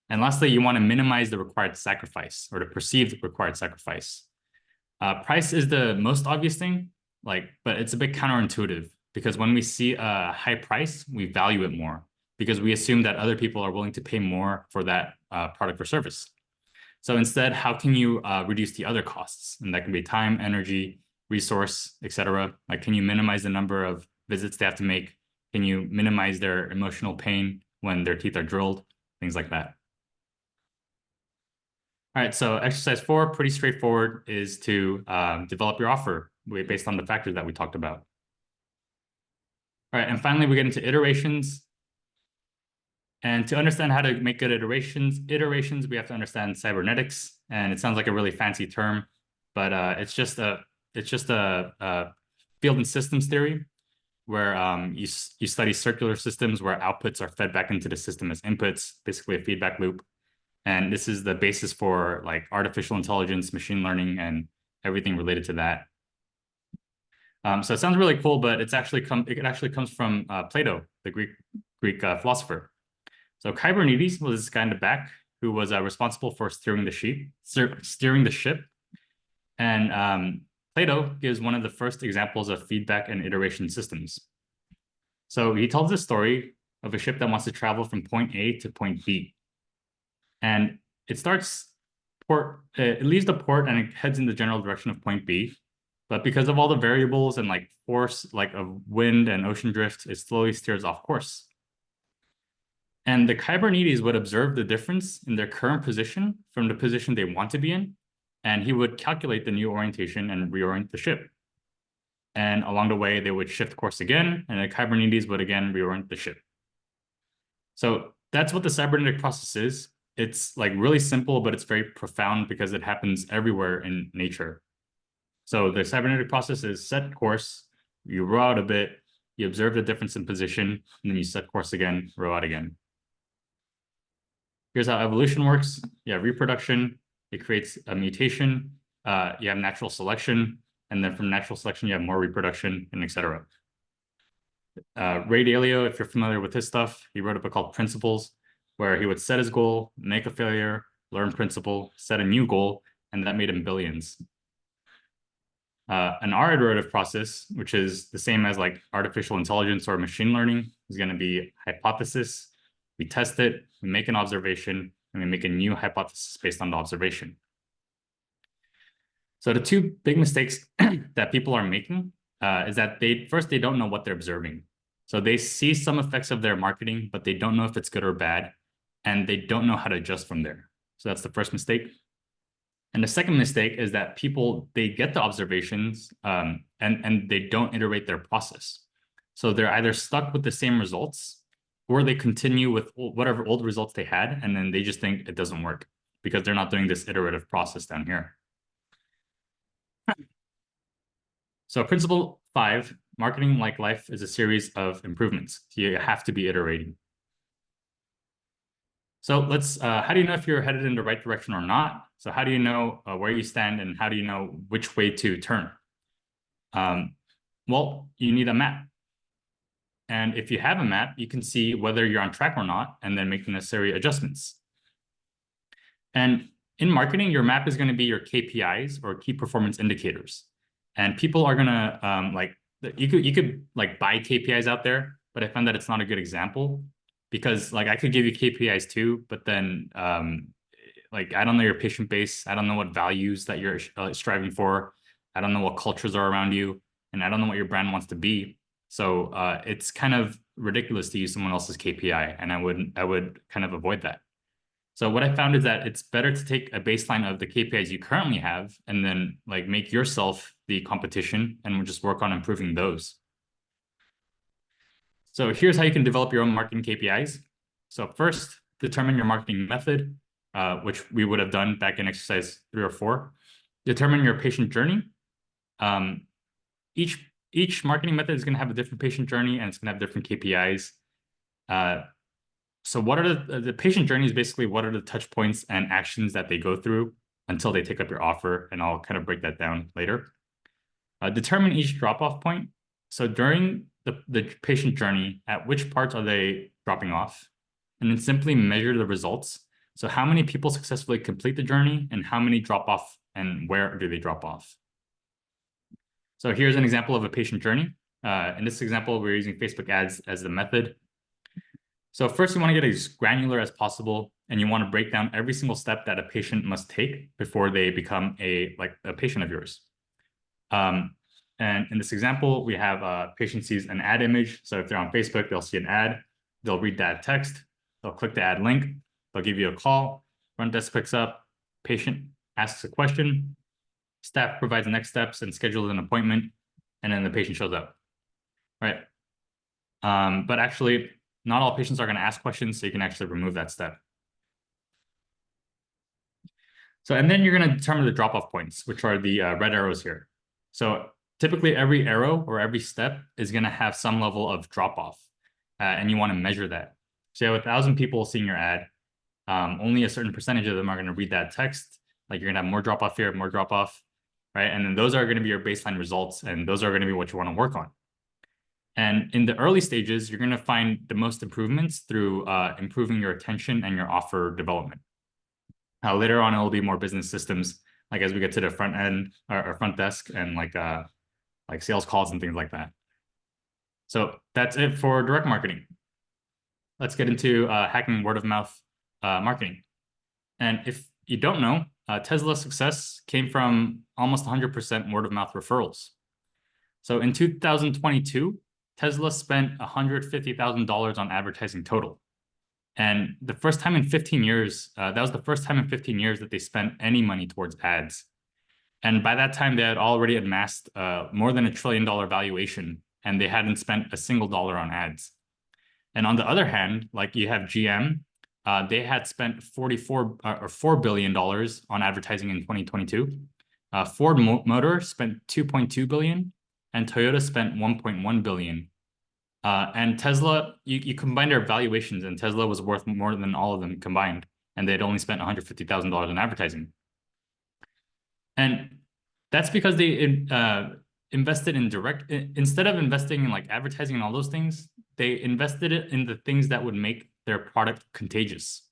And lastly, you want to minimize the required sacrifice or the perceived required sacrifice. Price is the most obvious thing, but it's a bit counterintuitive because when we see a high price, we value it more because we assume that other people are willing to pay more for that product or service. So instead, how can you reduce the other costs? And that can be time, energy, resource, etc. Like, can you minimize the number of visits they have to make? Can you minimize their emotional pain when their teeth are drilled? Things like that. All right, so exercise 4, pretty straightforward, is to develop your offer based on the factors that we talked about. All right, and finally, we get into iterations. And to understand how to make good iterations, we have to understand cybernetics. And it sounds like a really fancy term, but it's just a field and systems theory where you study circular systems where outputs are fed back into the system as inputs, basically a feedback loop. And this is the basis for like artificial intelligence, machine learning, and everything related to that. So it sounds really cool, but it actually comes from Plato, the Greek philosopher. So Kybernetes was this guy in the back who was responsible for steering the ship. And Plato gives one of the first examples of feedback and iteration systems. So he tells the story of a ship that wants to travel from point A to point B. And it leaves the port and it heads in the general direction of point B. But because of all the variables and like force, like of wind and ocean drift, it slowly steers off course. And the Kybernetes would observe the difference in their current position from the position they want to be in, and he would calculate the new orientation and reorient the ship. And along the way, they would shift course again, and the Kybernetes would again reorient the ship. So that's what the cybernetic process is. It's like really simple, but it's very profound because it happens everywhere in nature. So the cybernetic process is set course, you row out a bit, you observe the difference in position, and then you set course again, row out again. Here's how evolution works. You have reproduction, it creates a mutation, you have natural selection, and then from natural selection, you have more reproduction, and etc. Ray Dalio, if you're familiar with his stuff, he wrote a book called Principles, where he would set his goal, make a failure, learn principle, set a new goal, and that made him billions. An R iterative process, which is the same as like artificial intelligence or machine learning, is going to be hypothesis. We test it, we make an observation, and we make a new hypothesis based on the observation. So the two big mistakes that people are making is that they don't know what they're observing. So they see some effects of their marketing, but they don't know if it's good or bad, and they don't know how to adjust from there. So that's the first mistake. And the second mistake is that they get the observations and they don't iterate their process. So they're either stuck with the same results or they continue with whatever old results they had, and then they just think it doesn't work because they're not doing this iterative process down here. So principle 5, marketing like life is a series of improvements. You have to be iterating. So let's, how do you know if you're headed in the right direction or not? So how do you know where you stand and how do you know which way to turn? Well, you need a map. And if you have a map, you can see whether you're on track or not, and then make the necessary adjustments. And in marketing, your map is going to be your KPIs or key performance indicators. And people are going to you could like buy KPIs out there, but I found that it's not a good example because like I could give you KPIs too, but then like I don't know your patient base, I don't know what values that you're striving for, I don't know what cultures are around you, and I don't know what your brand wants to be. So it's kind of ridiculous to use someone else's KPI, and I would kind of avoid that. So what I found is that it's better to take a baseline of the KPIs you currently have and then like make yourself the competition and we'll just work on improving those. So here's how you can develop your own marketing KPIs. So first, determine your marketing method, which we would have done back in exercise 3 or 4. Determine your patient journey. Each marketing method is going to have a different patient journey and it's going to have different KPIs. So what are the patient journey is basically what are the touch points and actions that they go through until they take up your offer, and I'll kind of break that down later. Determine each drop-off point. So during the patient journey, at which parts are they dropping off? And then simply measure the results. So how many people successfully complete the journey and how many drop off and where do they drop off? So here's an example of a patient journey. In this example, we're using Facebook ads as the method. So first you want to get as granular as possible, and you want to break down every single step that a patient must take before they become a patient of yours. And And in this example, we have a patient sees an ad image. So if they're on Facebook, they'll see an ad, they'll read that text, they'll click the ad link, they'll give you a call, front desk picks up, patient asks a question, staff provides next steps and schedules an appointment, and then the patient shows up, right? But actually, not all patients are going to ask questions, so you can actually remove that step. So, and then you're going to determine the drop-off points, which are the red arrows here. So typically every arrow or every step is going to have some level of drop-off, and you want to measure that. So you have 1,000 people seeing your ad. Only a certain percentage of them are going to read that text. Like you're going to have more drop-off here, more drop-off, right? And then those are going to be your baseline results, and those are going to be what you want to work on. And in the early stages, you're going to find the most improvements through improving your attention and your offer development. Later on, it'll be more business systems, like as we get to the front end or front desk and like sales calls and things like that. So that's it for direct marketing. Let's get into hacking word of mouth marketing. And if you don't know, Tesla's success came from almost 100% word of mouth referrals. So in 2022, Tesla spent $150,000 on advertising total. And the first time in 15 years, that was the first time in 15 years that they spent any money towards ads. And by that time, they had already amassed more than $1 trillion valuation, and they hadn't spent a single dollar on ads. And on the other hand, like you have GM, they had spent $4 billion on advertising in 2022. Ford Motor spent $2.2 billion, and Toyota spent $1.1 billion. And Tesla, you combine their valuations, and Tesla was worth more than all of them combined, and they'd only spent $150,000 on advertising. And that's because they invested in instead of investing in like advertising and all those things, they invested it in the things that would make their product contagious.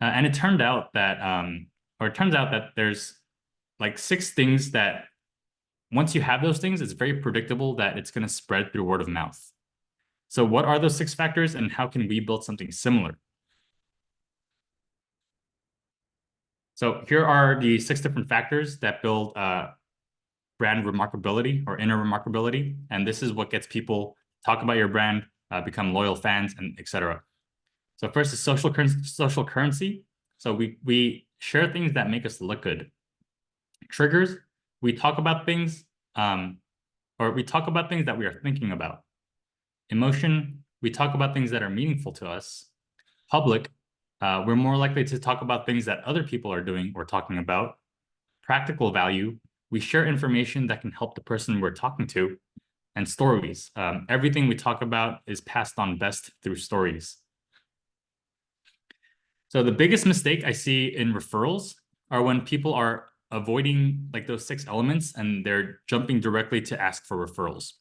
And it turned out that, there's like 6 things that once you have those things, it's very predictable that it's going to spread through word of mouth. So what are those 6 factors, and how can we build something similar? So here are the 6 different factors that build brand remarkability or inner remarkability. And this is what gets people talk about your brand, become loyal fans, and etc. So first is social currency. So we share things that make us look good. Triggers, we talk about things, or we talk about things that we are thinking about. Emotion, we talk about things that are meaningful to us. Public, we're more likely to talk about things that other people are doing or talking about. Practical value, we share information that can help the person we're talking to. And stories, everything we talk about is passed on best through stories. So the biggest mistake I see in referrals are when people are avoiding like those 6 elements and they're jumping directly to ask for referrals,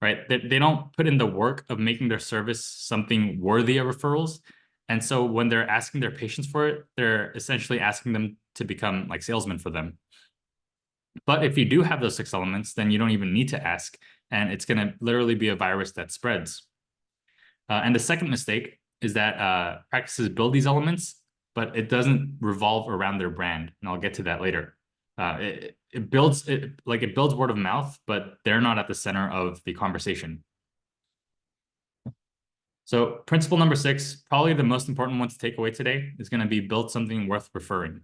right? They don't put in the work of making their service something worthy of referrals. And so when they're asking their patients for it, they're essentially asking them to become like salesmen for them. But if you do have those 6 elements, then you don't even need to ask, and it's going to literally be a virus that spreads. And the second mistake is that practices build these elements, but it doesn't revolve around their brand, and I'll get to that later. It builds word of mouth, but they're not at the center of the conversation. So principle number 6, probably the most important one to take away today, is going to be build something worth referring.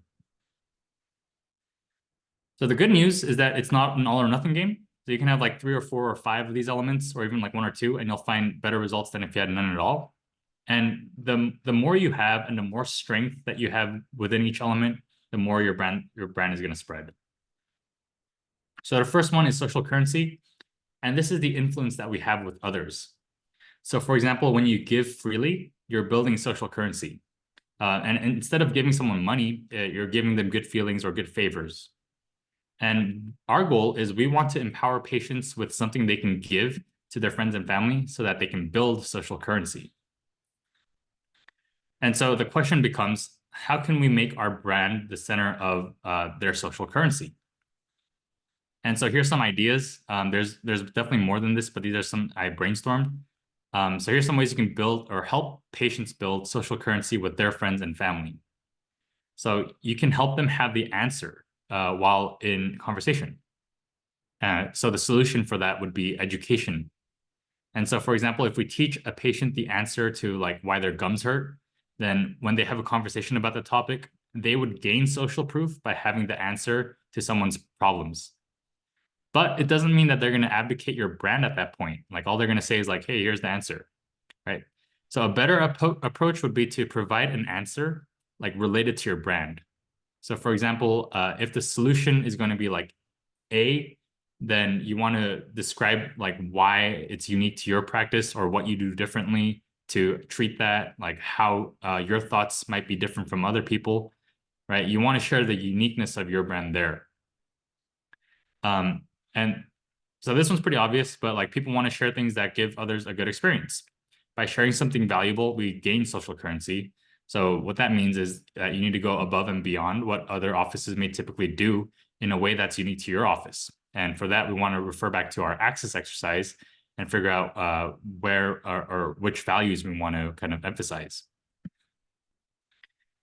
So the good news is that it's not an all or nothing game. So you can have like 3 or 4 or 5 of these elements, or even like 1 or 2, and you'll find better results than if you had none at all. And the more you have and the more strength that you have within each element, the more your brand is going to spread. So the first one is social currency. And this is the influence that we have with others. So for example, when you give freely, you're building social currency. And instead of giving someone money, you're giving them good feelings or good favors. And our goal is we want to empower patients with something they can give to their friends and family so that they can build social currency. And so the question becomes, how can we make our brand the center of their social currency? And so here's some ideas. There's definitely more than this, but these are some I brainstormed. So here's some ways you can build or help patients build social currency with their friends and family. So you can help them have the answer while in conversation. So the solution for that would be education. And so, for example, if we teach a patient the answer to like why their gums hurt, then when they have a conversation about the topic, they would gain social proof by having the answer to someone's problems. But it doesn't mean that they're going to advocate your brand at that point. Like all they're going to say is like, hey, here's the answer, right? So a better approach would be to provide an answer like related to your brand. So for example, if the solution is going to be like A, then you want to describe like why it's unique to your practice or what you do differently to treat that, like how your thoughts might be different from other people, right? You want to share the uniqueness of your brand there. And so this one's pretty obvious, but like people want to share things that give others a good experience. By sharing something valuable, we gain social currency. So what that means is that you need to go above and beyond what other offices may typically do in a way that's unique to your office. And for that, we want to refer back to our access exercise and figure out where or which values we want to kind of emphasize.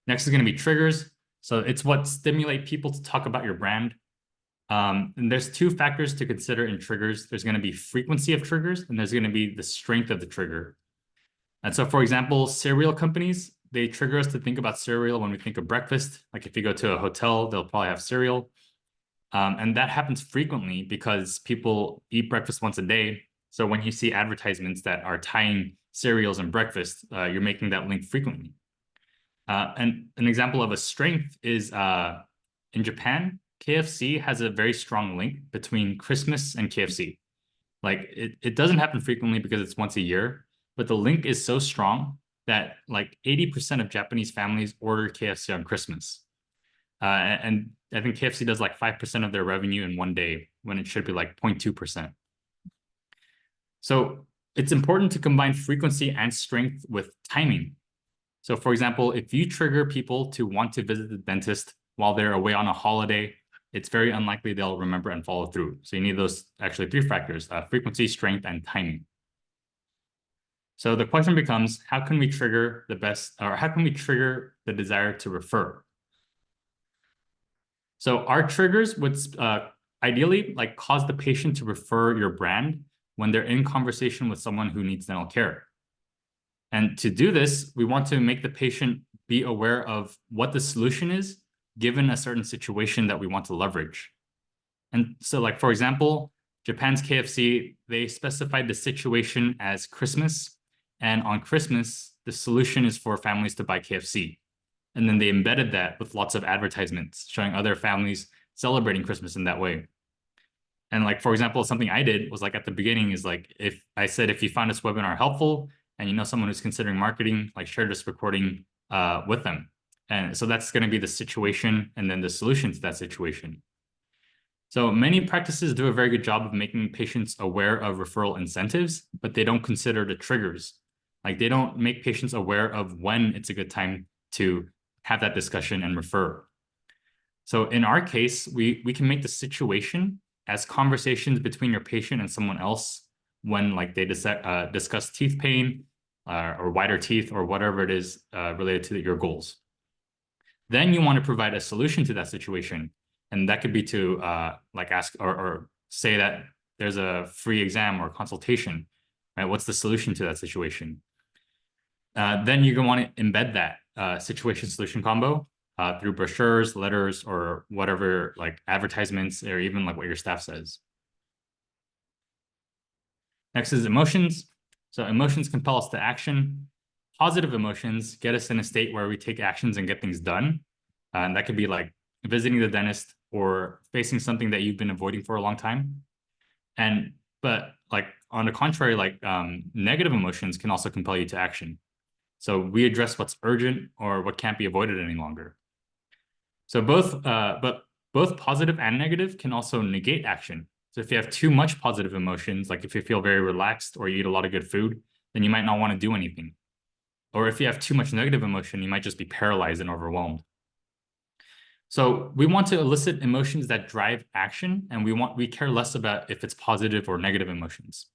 Next is going to be triggers. So it's what stimulate people to talk about your brand. And there's two factors to consider in triggers. There's going to be frequency of triggers, and there's going to be the strength of the trigger. And so, for example, cereal companies, they trigger us to think about cereal when we think of breakfast. Like if you go to a hotel, they'll probably have cereal. And that happens frequently because people eat breakfast once a day. So when you see advertisements that are tying cereals and breakfast, you're making that link frequently. And an example of a strength is in Japan, KFC has a very strong link between Christmas and KFC. Like it doesn't happen frequently because it's once a year, but the link is so strong that like 80% of Japanese families order KFC on Christmas. And I think KFC does like 5% of their revenue in one day when it should be like 0.2%. So it's important to combine frequency and strength with timing. So for example, if you trigger people to want to visit the dentist while they're away on a holiday, it's very unlikely they'll remember and follow through. So you need those actually three factors, frequency, strength, and timing. So the question becomes, how can we trigger the best, or how can we trigger the desire to refer? So our triggers would ideally like cause the patient to refer your brand when they're in conversation with someone who needs dental care. And to do this, we want to make the patient be aware of what the solution is given a certain situation that we want to leverage. And so like, for example, Japan's KFC, they specified the situation as Christmas. And on Christmas, the solution is for families to buy KFC. And then they embedded that with lots of advertisements showing other families celebrating Christmas in that way. And like, for example, something I did was like at the beginning is like, if I said, if you found this webinar helpful and you know someone who's considering marketing, like share this recording with them. And so that's going to be the situation and then the solution to that situation. So many practices do a very good job of making patients aware of referral incentives, but they don't consider the triggers. Like they don't make patients aware of when it's a good time to have that discussion and refer. So in our case, we can make the situation as conversations between your patient and someone else when like they discuss teeth pain or whiter teeth or whatever it is related to your goals. Then you want to provide a solution to that situation. And that could be to like ask or say that there's a free exam or consultation, right? What's the solution to that situation? Then you're going to want to embed that situation solution combo through brochures, letters, or whatever, like advertisements, or even like what your staff says. Next is emotions. So emotions compel us to action. Positive emotions get us in a state where we take actions and get things done. And that could be like visiting the dentist or facing something that you've been avoiding for a long time. But like on the contrary, like negative emotions can also compel you to action. So we address what's urgent or what can't be avoided any longer. So both positive and negative can also negate action. So if you have too much positive emotions, like if you feel very relaxed or you eat a lot of good food, then you might not want to do anything. Or if you have too much negative emotion, you might just be paralyzed and overwhelmed. So we want to elicit emotions that drive action, and we care less about if it's positive or negative emotions.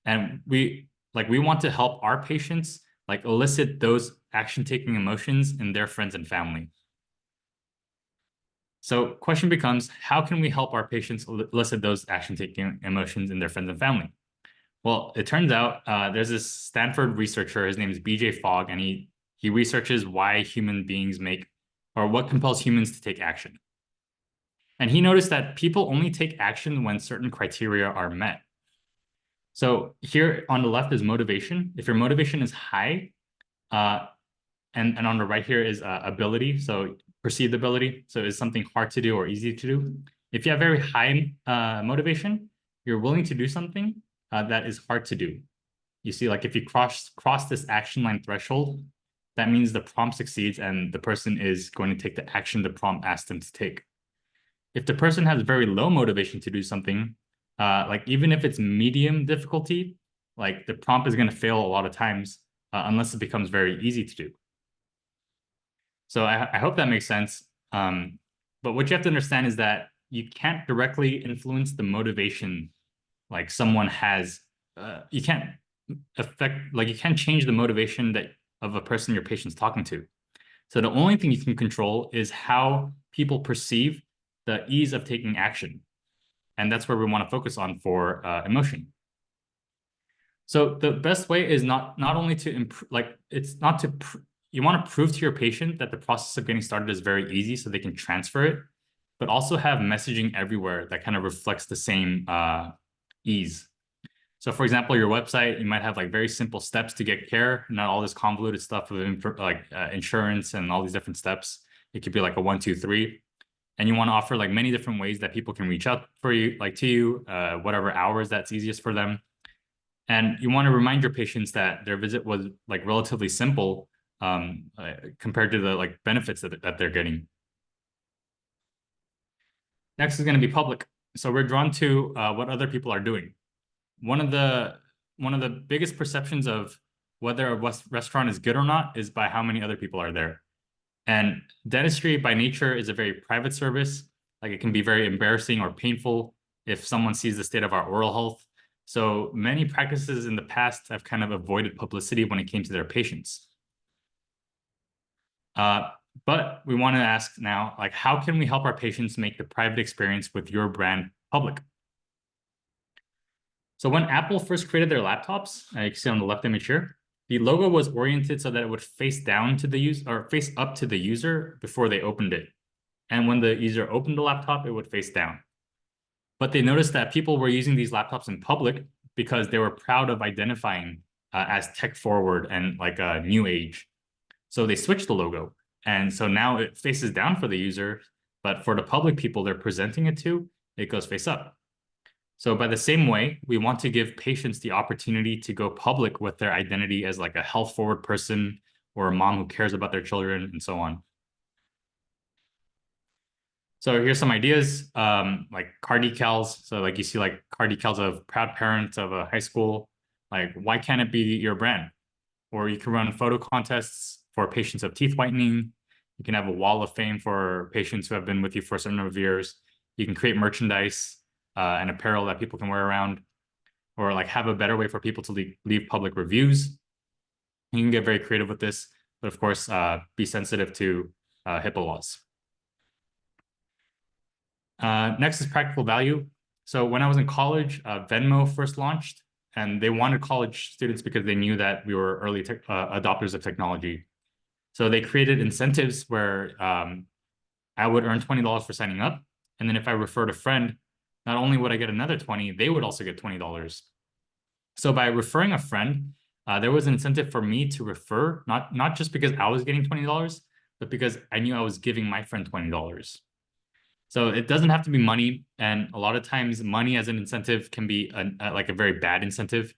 And we want to help our patients like elicit those action-taking emotions in their friends and family. So question becomes, how can we help our patients elicit those action-taking emotions in their friends and family? Well, it turns out there's this Stanford researcher, his name is BJ Fogg, and he researches why human beings make, or what compels humans to take action. And he noticed that people only take action when certain criteria are met. So here on the left is motivation. If your motivation is high, and on the right here is ability, so perceived ability. So is something hard to do or easy to do? If you have very high motivation, you're willing to do something that is hard to do. You see, like if you cross this action line threshold, that means the prompt succeeds and the person is going to take the action the prompt asked them to take. If the person has very low motivation to do something, like even if it's medium difficulty, like the prompt is going to fail a lot of times unless it becomes very easy to do. So I hope that makes sense. But what you have to understand is that you can't directly influence the motivation like someone has. You can't you can't change the motivation of a person your patient's talking to. So the only thing you can control is how people perceive the ease of taking action. And that's where we want to focus on for emotion. So the best way is not only to improve, like it's not to, you want to prove to your patient that the process of getting started is very easy so they can transfer it, but also have messaging everywhere that kind of reflects the same ease. So for example, your website, you might have like very simple steps to get care, not all this convoluted stuff of insurance and all these different steps. It could be like a 1, 2, 3. And you want to offer like many different ways that people can reach out for you, like to you, whatever hours that's easiest for them. And you want to remind your patients that their visit was like relatively simple compared to the like benefits that they're getting. Next is going to be public. So we're drawn to what other people are doing. One of the biggest perceptions of whether a restaurant is good or not is by how many other people are there. And dentistry by nature is a very private service. Like it can be very embarrassing or painful if someone sees the state of our oral health. So many practices in the past have kind of avoided publicity when it came to their patients. But we want to ask now, like, how can we help our patients make the private experience with your brand public? So when Apple first created their laptops, you can see on the left image here, the logo was oriented so that it would face down to the user or face up to the user before they opened it. And when the user opened the laptop, it would face down. But they noticed that people were using these laptops in public because they were proud of identifying as tech forward and like a new age. So they switched the logo. And so now it faces down for the user, but for the public people they're presenting it to, it goes face up. So by the same way, we want to give patients the opportunity to go public with their identity as like a health forward person or a mom who cares about their children and so on. So here's some ideas, like car decals. So like you see like car decals of proud parents of a high school. Like, why can't it be your brand? Or you can run photo contests for patients of teeth whitening. You can have a wall of fame for patients who have been with you for a certain number of years. You can create merchandise and apparel that people can wear around, or like have a better way for people to leave public reviews. You can get very creative with this, but of course, be sensitive to HIPAA laws. Next is practical value. So when I was in college, Venmo first launched, and they wanted college students because they knew that we were early adopters of technology. So they created incentives where I would earn $20 for signing up. And then if I referred a friend, not only would I get another 20, they would also get $20. So by referring a friend, there was an incentive for me to refer, not just because I was getting $20, but because I knew I was giving my friend $20. So it doesn't have to be money. And a lot of times money as an incentive can be like a very bad incentive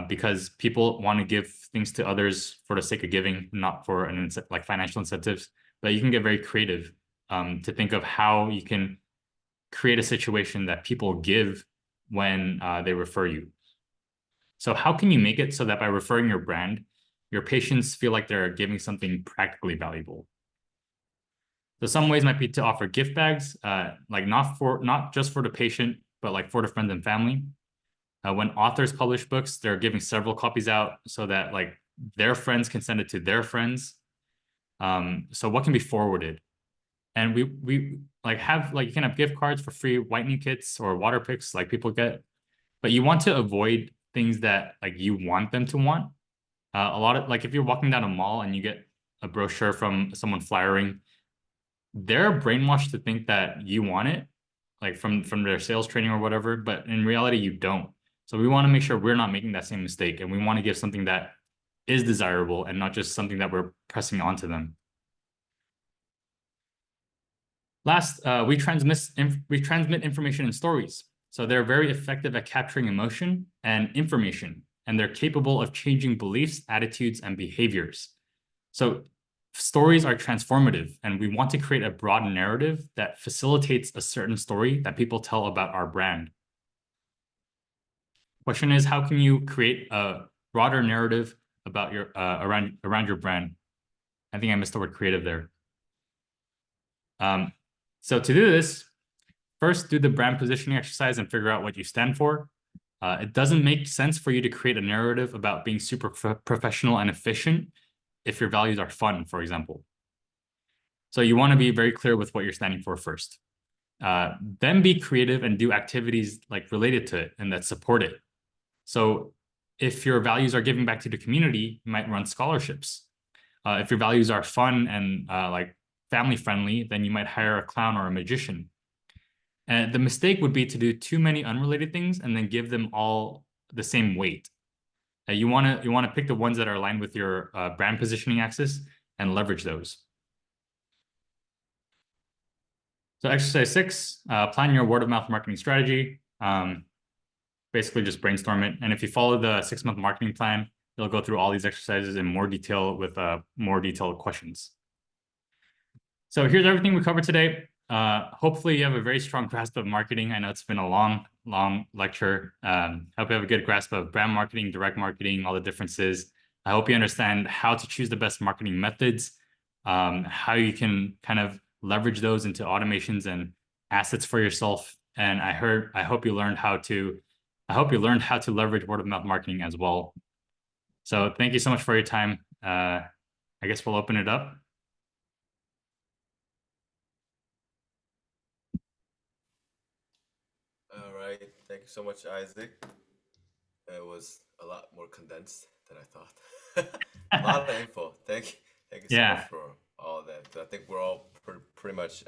because people want to give things to others for the sake of giving, not for like financial incentives. But you can get very creative to think of how you can create a situation that people give when they refer you. So how can you make it so that by referring your brand, your patients feel like they're giving something practically valuable? So some ways might be to offer gift bags, like not just for the patient, but like for the friends and family. When authors publish books, they're giving several copies out so that like their friends can send it to their friends. So what can be forwarded? And you can have gift cards for free whitening kits or water picks like people get, but you want to avoid things that like you want them to want. A lot of like if you're walking down a mall and you get a brochure from someone flyering, they're brainwashed to think that you want it, like from their sales training or whatever, but in reality you don't. So we want to make sure we're not making that same mistake, and we want to give something that is desirable and not just something that we're pressing onto them. Last, we transmit information in stories. So they're very effective at capturing emotion and information, and they're capable of changing beliefs, attitudes, and behaviors. So stories are transformative, and we want to create a broad narrative that facilitates a certain story that people tell about our brand. Question is, how can you create a broader narrative about your around your brand? I think I missed the word creative there. So to do this, first do the brand positioning exercise and figure out what you stand for. It doesn't make sense for you to create a narrative about being super professional and efficient if your values are fun, for example. So you want to be very clear with what you're standing for first. Then be creative and do activities like related to it and that support it. So if your values are giving back to the community, you might run scholarships. If your values are fun and like family friendly, then you might hire a clown or a magician. And the mistake would be to do too many unrelated things and then give them all the same weight. You want to pick the ones that are aligned with your brand positioning axis and leverage those. So exercise 6, plan your word of mouth marketing strategy. Basically just brainstorm it. And if you follow the 6-month marketing plan, you'll go through all these exercises in more detail with more detailed questions. So here's everything we covered today. Hopefully you have a very strong grasp of marketing. I know it's been a long lecture. Hope you have a good grasp of brand marketing, direct marketing, all the differences. I hope you understand how to choose the best marketing methods, how you can kind of leverage those into automations and assets for yourself. And I hope you learned how to leverage word of mouth marketing as well. So thank you so much for your time. I guess we'll open it up. All right, thank you so much, Isaac. It was a lot more condensed than I thought. A lot of info. Thank you so much Yeah. for all that. I think we're all pretty much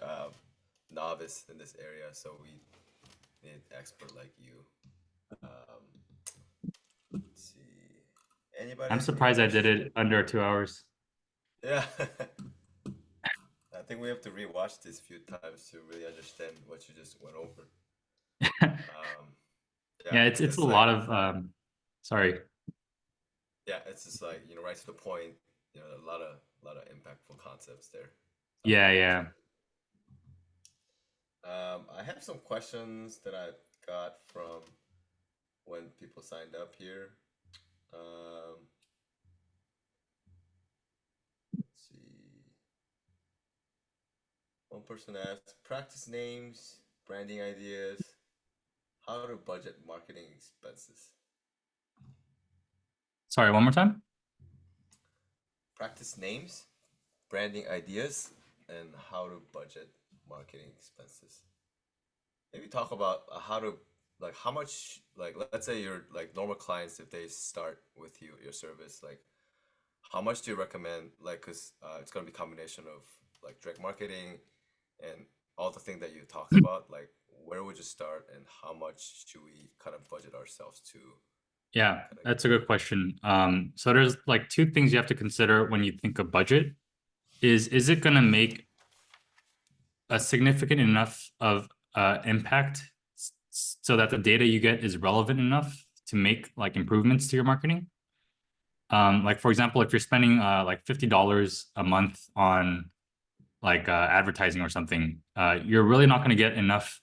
novice in this area, so we need an expert like you. Let's see. I'm Anybody? Any surprised I did questions? it under 2 hours. Yeah. I think we have to rewatch this a few times to really understand what you just went over. Yeah, Yeah, it's it's a like lot of sorry. yeah, it's just like right to the point. A lot of impactful concepts there. Yeah, Thank yeah. you. I have some questions that I got from when people signed up here. Let's see. One person asked, practice names, branding ideas, how to budget marketing expenses. Sorry, one more time. Practice names, branding ideas, and how to budget marketing expenses. Maybe talk about how to how much let's say your normal clients, if they start with your service, how much do you recommend, because it's going to be a combination of direct marketing and all the things that you talked about, where would you start and how much should we kind of budget ourselves to Yeah, kind of that's a good question. So there's like two things you have to consider when you think of budget. Is it going to make a significant enough of impact so that the data you get is relevant enough to make like improvements to your marketing? Like for example, if you're spending like $50 a month on like advertising or something, you're really not going to get enough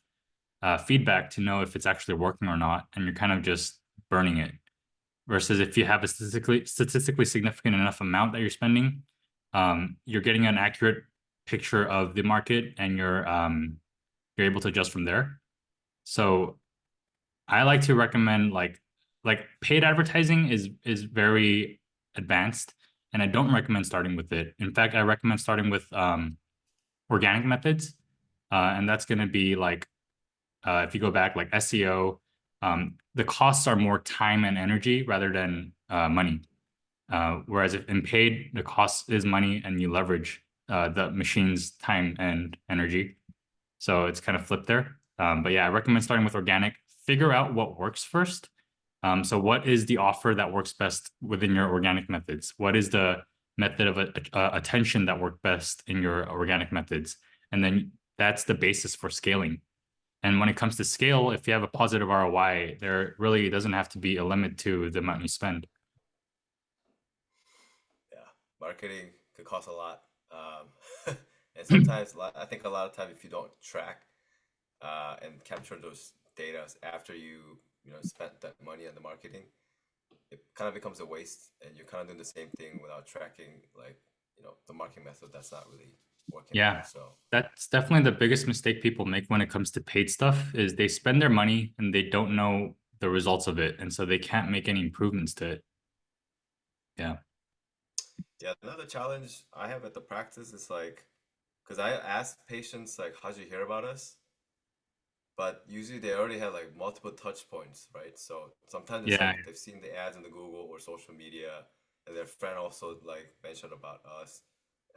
feedback to know if it's actually working or not, and you're kind of just burning it. Versus if you have a statistically significant enough amount that you're spending, you're getting an accurate picture of the market, and you're able to adjust from there. So I like to recommend like paid advertising is very advanced, and I don't recommend starting with it. In fact, I recommend starting with organic methods. and that's going to be like if you go back like SEO, the costs are more time and energy rather than money. Whereas if in paid, the cost is money and you leverage the machine's time and energy. So it's kind of flipped there. But yeah, I recommend starting with organic. Figure out what works first. So what is the offer that works best within your organic methods? What is the method of attention that worked best in your organic methods? And then that's the basis for scaling. And when it comes to scale, if you have a positive ROI, there really doesn't have to be a limit to the amount you spend. Yeah, marketing could cost a lot, and sometimes I think a lot of time if you don't track and capture those data after you know spent that money on the marketing, it kind of becomes a waste, and you're kind of doing the same thing without tracking like you know the marketing method that's not really working out. Yeah, So that's definitely the biggest mistake people make when it comes to paid stuff is they spend their money and they don't know the results of it, and so they can't make any improvements to it. Yeah. yeah, another challenge I have at the practice is like because I ask patients like how'd you hear about us, but usually they already have like multiple touch points, right? So sometimes it's Yeah. like they've seen the ads in the Google or social media, and their friend also like mentioned about us,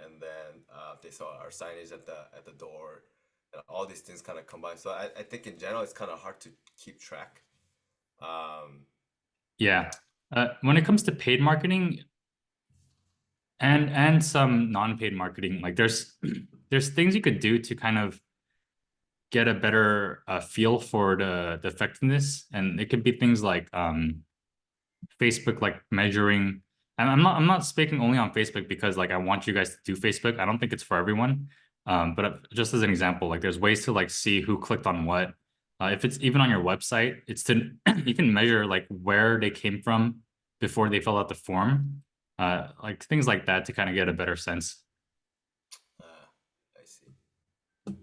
and then they saw our signage at the door, and all these things kind of combine. So I think in general it's kind of hard to keep track. Um, Yeah. When it comes to paid marketing and some non-paid marketing, like there's things you could do to kind of get a better feel for the effectiveness, and it could be things like Facebook like measuring. And I'm not speaking only on Facebook because like I want you guys to do Facebook. I don't think it's for everyone. But just as an example, like there's ways to like see who clicked on what. If it's even on your website, it's to you can measure like where they came from before they fill out the form. Like things like that to kind of get a better sense. I see. All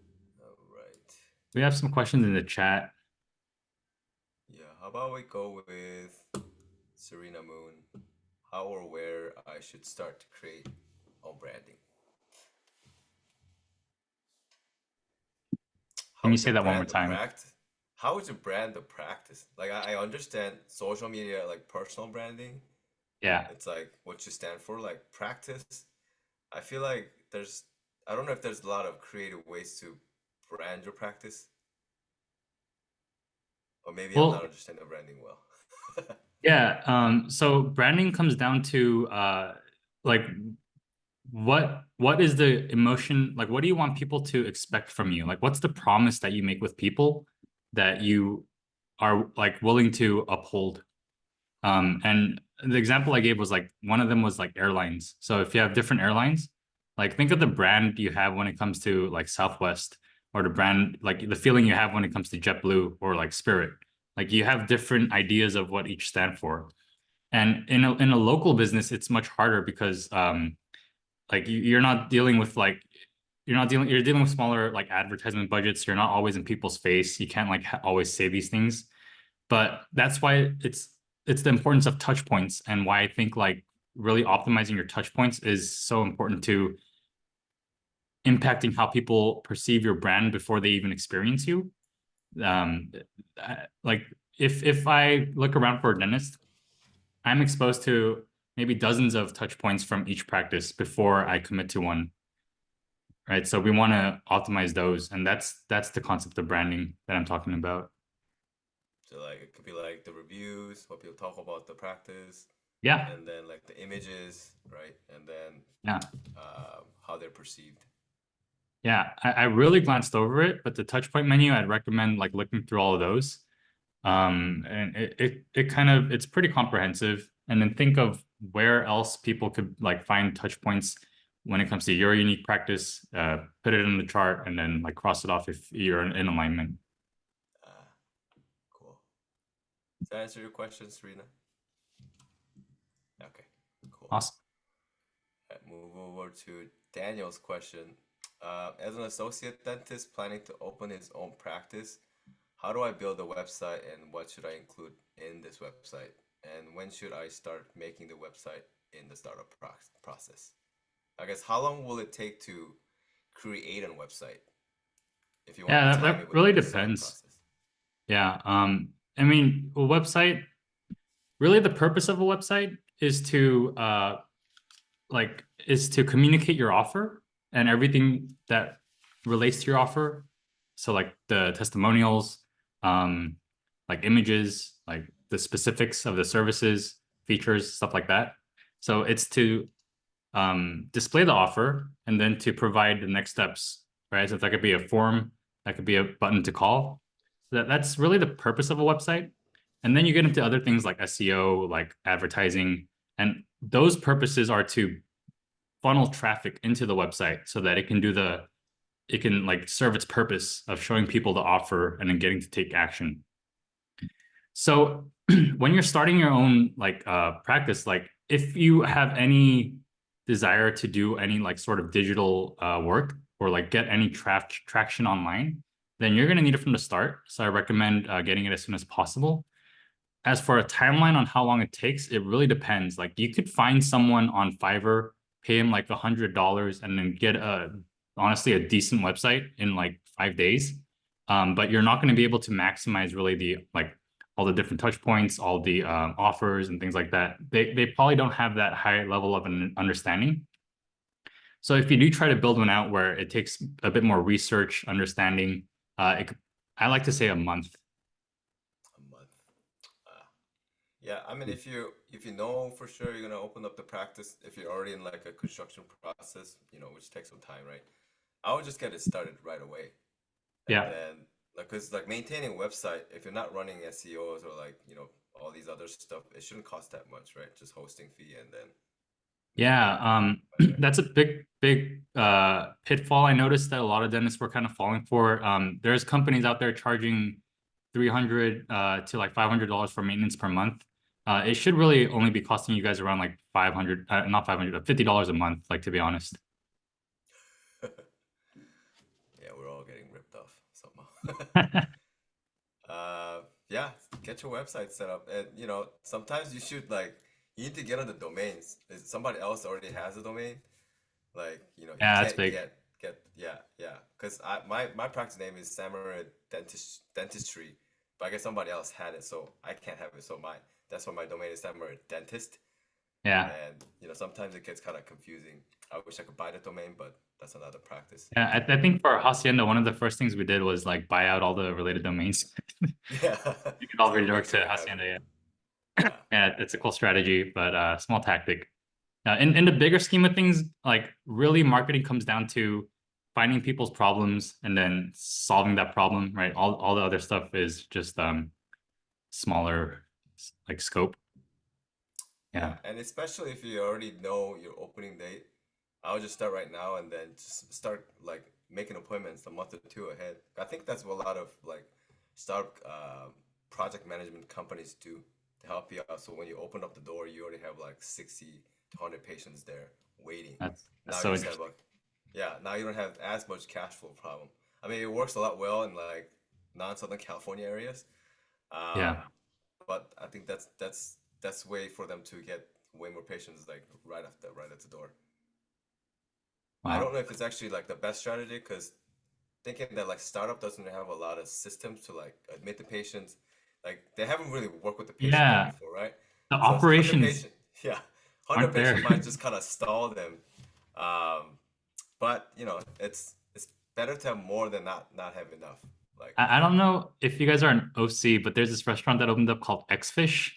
right. We have some questions in the chat. Yeah. How about we go with Serena Moon? How or where I should start to create own branding? How Can you would you say that one more brand the time? practice? How would you brand the practice? Like I understand social media, like personal branding. Yeah. It's like what you stand for, like practice. I feel like I don't know if there's a lot of creative ways to brand your practice, or maybe I'm not Well, understanding branding well. yeah. So branding comes down to like what is the emotion, like what do you want people to expect from you? Like what's the promise that you make with people that you are like willing to uphold? And the example I gave was like one of them was like airlines. So if you have different airlines, like think of the brand you have when it comes to like Southwest, or the brand like the feeling you have when it comes to JetBlue or like Spirit. Like you have different ideas of what each stand for. And in a local business, it's much harder because like you're not dealing with like you're dealing with smaller like advertisement budgets. You're not always in people's face. You can't like always say these things. But that's why it's the importance of touch points, and why I think like really optimizing your touch points is so important to impacting how people perceive your brand before they even experience you. Um, like if I look around for a dentist, I'm exposed to maybe dozens of touch points from each practice before I commit to one. Right. So we want to optimize those. And that's the concept of branding that I'm talking about. So like it could be like the reviews, what people talk about the practice, Yeah. and then like the images, right? And then Yeah. how they're perceived. Yeah. I really glanced over it, but the touch point menu, I'd recommend like looking through all of those. And it kind of it's pretty comprehensive. And then think of where else people could like find touch points when it comes to your unique practice, put it in the chart and then like cross it off if you're in alignment. Ah, cool. Does that answer your question, Serena? Okay, cool. Awesome. Move over to Daniel's question. As an associate dentist planning to open his own practice, how do I build a website and what should I include in this website? And when should I start making the website in the startup process? I guess how long will it take to create a website? if you want Yeah, to that, time that it with really the selling depends. process. Yeah. I mean, a website, really the purpose of a website is to is to communicate your offer and everything that relates to your offer. So like the testimonials, um, like images, like the specifics of the services, features, stuff like that. So it's to display the offer and then to provide the next steps, right? So that could be a form, that could be a button to call. That's really the purpose of a website. And then you get into other things like SEO, like advertising, and those purposes are to funnel traffic into the website so that it can like serve its purpose of showing people the offer and then getting to take action. So when you're starting your own like practice, like if you have any desire to do any like sort of digital work or like get any traction online, then you're going to need it from the start. So I recommend getting it as soon as possible. As for a timeline on how long it takes, it really depends. Like you could find someone on Fiverr, pay him like $100, and then get honestly a decent website in like 5 days. But you're not going to be able to maximize really the like all the different touch points, all the offers and things like that. They probably don't have that high level of an understanding. So if you do try to build one out where it takes a bit more research, understanding, I like to say a month. A month. Yeah, I mean, if you know for sure you're gonna open up the practice, if you're already in like a construction process, which takes some time, right? I would just get it started right away, and Yeah. then like, cause like maintaining a website, if you're not running SEOs or like all these other stuff, it shouldn't cost that much, right? Just hosting fee and then Yeah, maintaining it, right? that's a big pitfall I noticed that a lot of dentists were kind of falling for. There's companies out there charging 300 to like $500 for maintenance per month. It should really only be costing you guys around like 500, not 500, $50 a month, like to be honest. Yeah, we're all getting ripped off somehow. Yeah, get your website set up, and sometimes you should like you need to get on the domains. If somebody else already has a domain, like you Yeah, that's can't big. yeah, because my practice name is Samurai Dentistry, but I guess somebody else had it, so I can't have it. So that's why my domain is Samurai Dentist, Yeah. and sometimes it gets kind of confusing. I wish I could buy the domain, but that's another practice. Yeah, I think for Hacienda, one of the first things we did was like buy out all the related domains. Yeah, You can all so make redirect sure to you have it. Hacienda. Yeah. Yeah. Yeah, it's a cool strategy, but small tactic. In the bigger scheme of things, like really marketing comes down to finding people's problems and then solving that problem, right? All the other stuff is just smaller like scope. Yeah, Yeah. and especially if you already know your opening date, I would just start right now and then just start like making appointments a month or two ahead. I think that's what a lot of like startup project management companies do to help you out. So when you open up the door, you already have like 60 to 100 patients there waiting. That's Now you so just have interesting. like, yeah, now you don't have as much cash flow problem. I mean, it works a lot well in like non-Southern California areas. Yeah. Um, but I think that's way for them to get way more patients like right at the door. I Wow. don't know if it's actually like the best strategy because thinking that like startup doesn't have a lot of systems to like admit the patients, like they haven't really worked with the patient yet Yeah. before, right? The So it's 100 operations patient, yeah, 100 aren't there. patient might just kind of stall them. Um, but it's better to have more than not have enough. Like I don't know if you guys are an OC, but there's this restaurant that opened up called Xfish.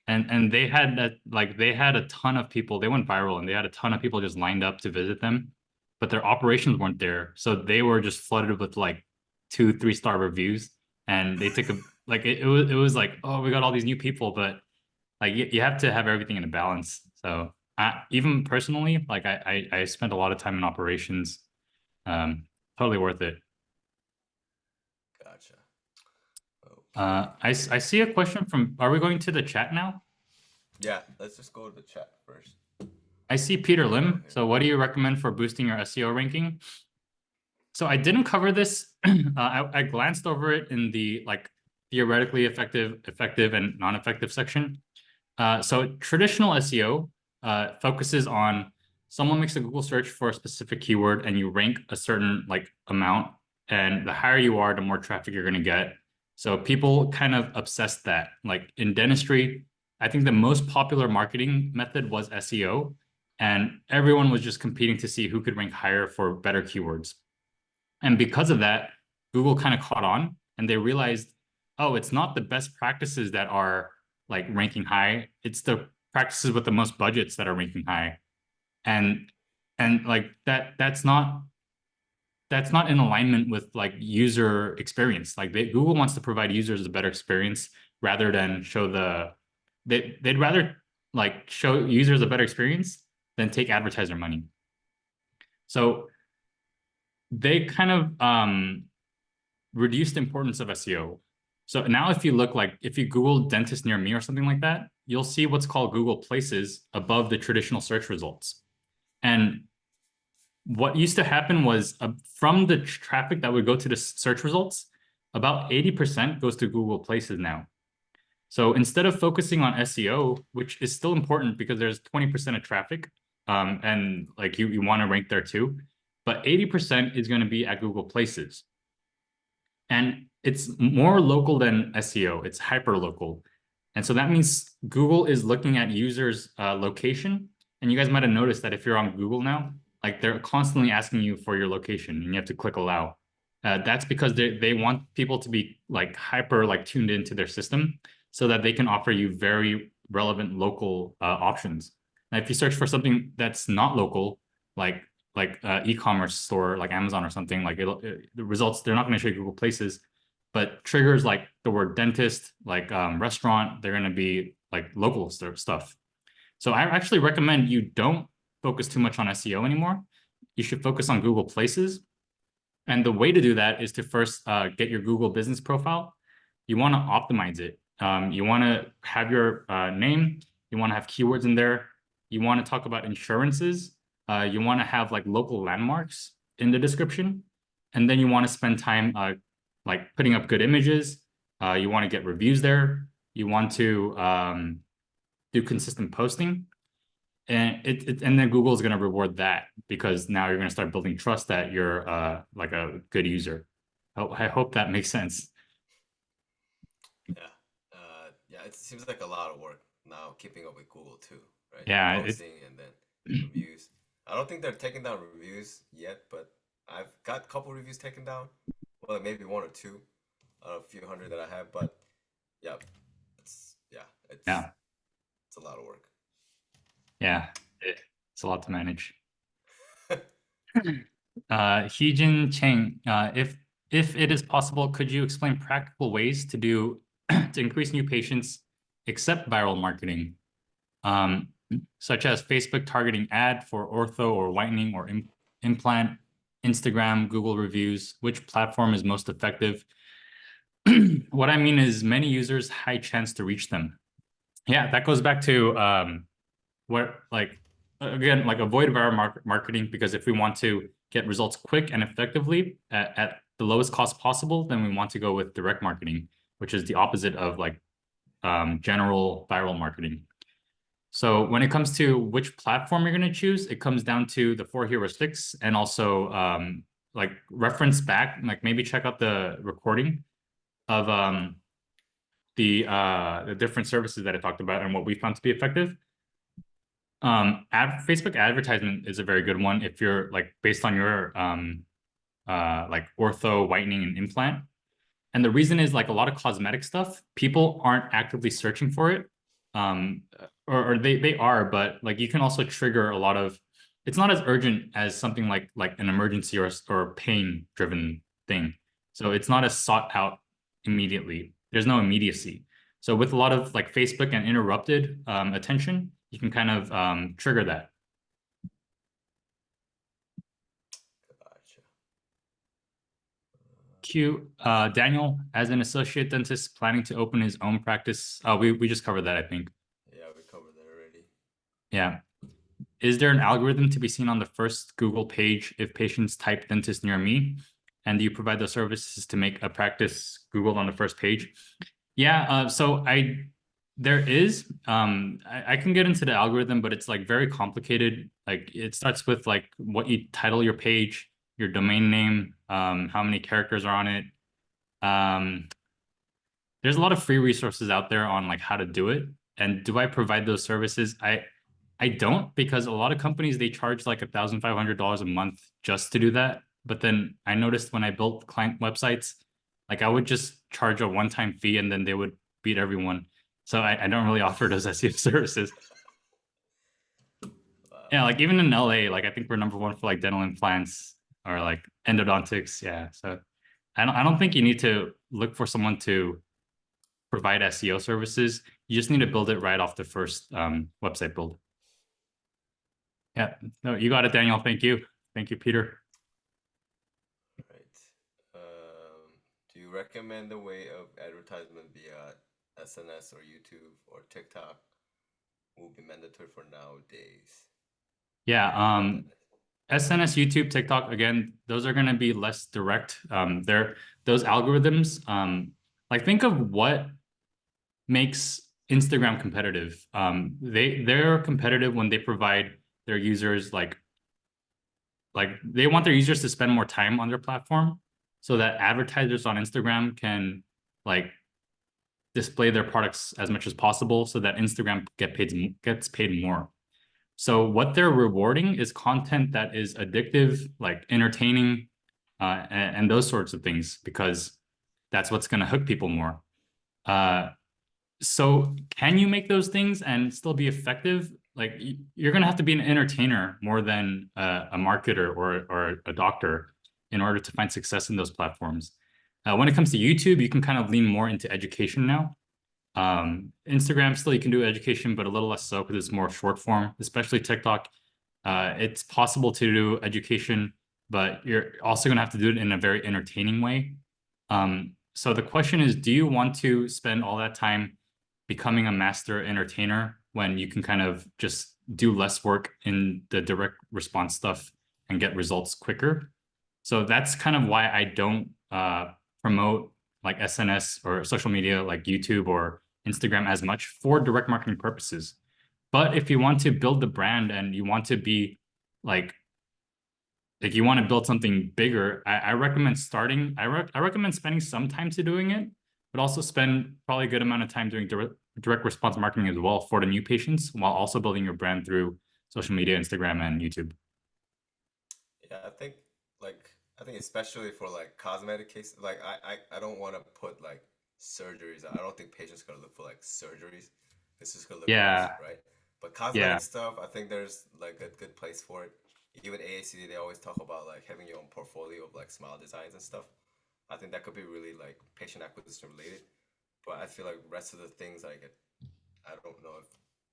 And they had that like they had a ton of people. They went viral and they had a ton of people just lined up to visit them, but their operations weren't there. So they were just flooded with like 2, 3 star reviews. And they took a like it was like, oh, we got all these new people, but like you have to have everything in a balance. So even personally, like I spent a lot of time in operations. Um, totally worth it. gotcha. Okay. I see a question from, are we going to the chat now? Yeah, let's just go to the chat first. I see Peter Oh, Lim. here. So what do you recommend for boosting your SEO ranking? So I didn't cover this. I glanced over it in the like theoretically effective and non-effective section. So traditional SEO focuses on someone makes a Google search for a specific keyword and you rank a certain like amount and the higher you are, the more traffic you're going to get. So people kind of obsessed that. Like in dentistry, I think the most popular marketing method was SEO, and everyone was just competing to see who could rank higher for better keywords. And because of that, Google kind of caught on, and they realized, oh, it's not the best practices that are like ranking high. It's the practices with the most budgets that are ranking high. And like that's not in alignment with like user experience. Like Google wants to provide users a better experience rather than show they'd rather like show users a better experience than take advertiser money. So they kind of reduced the importance of SEO. So now if you Google dentist near me or something like that, you'll see what's called Google Places above the traditional search results. And what used to happen was from the traffic that would go to the search results, about 80% goes to Google Places now. So instead of focusing on SEO, which is still important because there's 20% of traffic, and like you want to rank there too, but 80% is going to be at Google Places. And it's more local than SEO. It's hyper local. And so that means Google is looking at users' location. And you guys might have noticed that if you're on Google now, like they're constantly asking you for your location and you have to click allow. That's because they want people to be like hyper like tuned into their system so that they can offer you very relevant local options. Now, if you search for something that's not local, like e-commerce store like Amazon or something, like the results, they're not going to show you Google Places, but triggers like the word dentist, like restaurant, they're going to be like local stuff. So I actually recommend you don't focus too much on SEO anymore. You should focus on Google Places. And the way to do that is to first get your Google business profile. You want to optimize it. You want to have your name. You want to have keywords in there. You want to talk about insurances. You want to have like local landmarks in the description. And then you want to spend time like putting up good images. You want to get reviews there. You want to do consistent posting. And and then Google is going to reward that because now you're going to start building trust that you're like a good user. I hope that makes sense. Yeah. Yeah, it seems like a lot of work now keeping up with Google too, right? Yeah, Posting and then reviews. I don't think they're taking down reviews yet, but I've got a couple reviews taken down. Well, maybe one or two out of a few hundred that I have, but yeah, it's yeah, it's a lot of work. yeah. It's a lot to manage. Heejin Cheng, if it is possible, could you explain practical ways to do to increase new patients except viral marketing, such as Facebook targeting ad for ortho or whitening or implant, Instagram, Google reviews? Which platform is most effective? What I mean is many users, high chance to reach them. Yeah, that goes back to where like again, like avoid viral marketing, because if we want to get results quick and effectively at the lowest cost possible, then we want to go with direct marketing, which is the opposite of like general viral marketing. So when it comes to which platform you're going to choose, it comes down to the 4 heuristics and also like reference back, like maybe check out the recording of the different services that I talked about and what we found to be effective. Facebook advertisement is a very good one if you're like based on your like ortho, whitening, and implant. And the reason is like a lot of cosmetic stuff, people aren't actively searching for it. Or they are, but like you can also trigger a lot of, it's not as urgent as something like an emergency or pain driven thing. So it's not as sought out immediately. There's no immediacy. So with a lot of like Facebook and interrupted attention, you can kind of trigger that. Gotcha. Q, Daniel, as an associate dentist planning to open his own practice. We just covered that, I think. Yeah, we covered that already. Yeah. Is there an algorithm to be seen on the first Google page if patients type dentist near me? And do you provide those services to make a practice Googled on the first page? Yeah, so there is. I can get into the algorithm, but it's like very complicated. Like it starts with like what you title your page, your domain name, how many characters are on it. There's a lot of free resources out there on like how to do it. And do I provide those services? I don't, because a lot of companies, they charge like $1,500 a month just to do that. But then I noticed when I built client websites, like I would just charge a one-time fee and then they would beat everyone. So I don't really offer those SEO services. Yeah, like even in LA, like I think we're number one for like dental implants or like endodontics. Yeah. So I don't think you need to look for someone to provide SEO services. You just need to build it right off the first website build. Yeah, no, you got it, Daniel. Thank you. Thank you, Peter. Right. Do you recommend the way of advertisement via SNS or YouTube or TikTok will be mandatory for nowadays? Yeah, What do you think about that? SNS, YouTube, TikTok, again, those are going to be less direct. They're those algorithms. Like think of what makes Instagram competitive. They're competitive when they provide their users like they want their users to spend more time on their platform so that advertisers on Instagram can like display their products as much as possible so that Instagram gets paid more. So what they're rewarding is content that is addictive, like entertaining, and those sorts of things, because that's what's going to hook people more. So can you make those things and still be effective? Like you're going to have to be an entertainer more than a marketer or a doctor in order to find success in those platforms. When it comes to YouTube, you can kind of lean more into education now. Instagram still you can do education, but a little less so because it's more short form, especially TikTok. It's possible to do education, but you're also going to have to do it in a very entertaining way. So the question is, do you want to spend all that time becoming a master entertainer when you can kind of just do less work in the direct response stuff and get results quicker? So that's kind of why I don't promote like SNS or social media like YouTube or Instagram as much for direct marketing purposes. But if you want to build the brand and you want to be like you want to build something bigger, I recommend starting. I recommend spending some time to doing it, but also spend probably a good amount of time doing direct response marketing as well for the new patients, while also building your brand through social media, Instagram, and YouTube. Yeah, I think especially for like cosmetic cases, like I don't want to put like surgeries. I don't think patients gonna look for like surgeries. It's just gonna look gross, Yeah, right? But cosmetic yeah, stuff, I think there's like a good place for it. Even AACD, they always talk about like having your own portfolio of like smile designs and stuff. I think that could be really like patient acquisition related. But I feel like rest of the things like I don't know if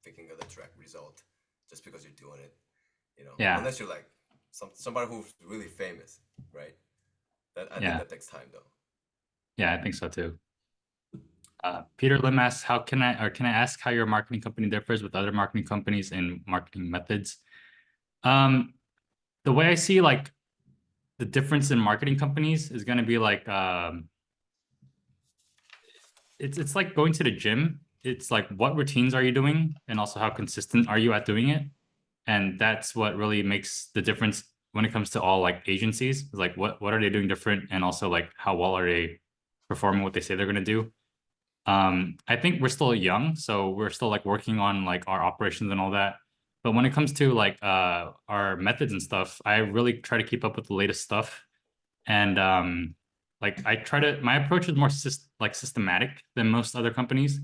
they can get a direct result just because you're doing it, yeah, unless you're like somebody who's really famous, right? That I think yeah, that takes time though. yeah. I think so too. Peter Lim asks, "How can I ask how your marketing company differs with other marketing companies in marketing methods?" Um, the way I see like the difference in marketing companies is going to be like it's like going to the gym. It's like what routines are you doing, and also how consistent are you at doing it, and that's what really makes the difference when it comes to all like agencies. Like what are they doing different, and also like how well are they performing what they say they're going to do. I think we're still young, so we're still like working on like our operations and all that. But when it comes to like our methods and stuff, I really try to keep up with the latest stuff. And like I try to my approach is more systematic than most other companies.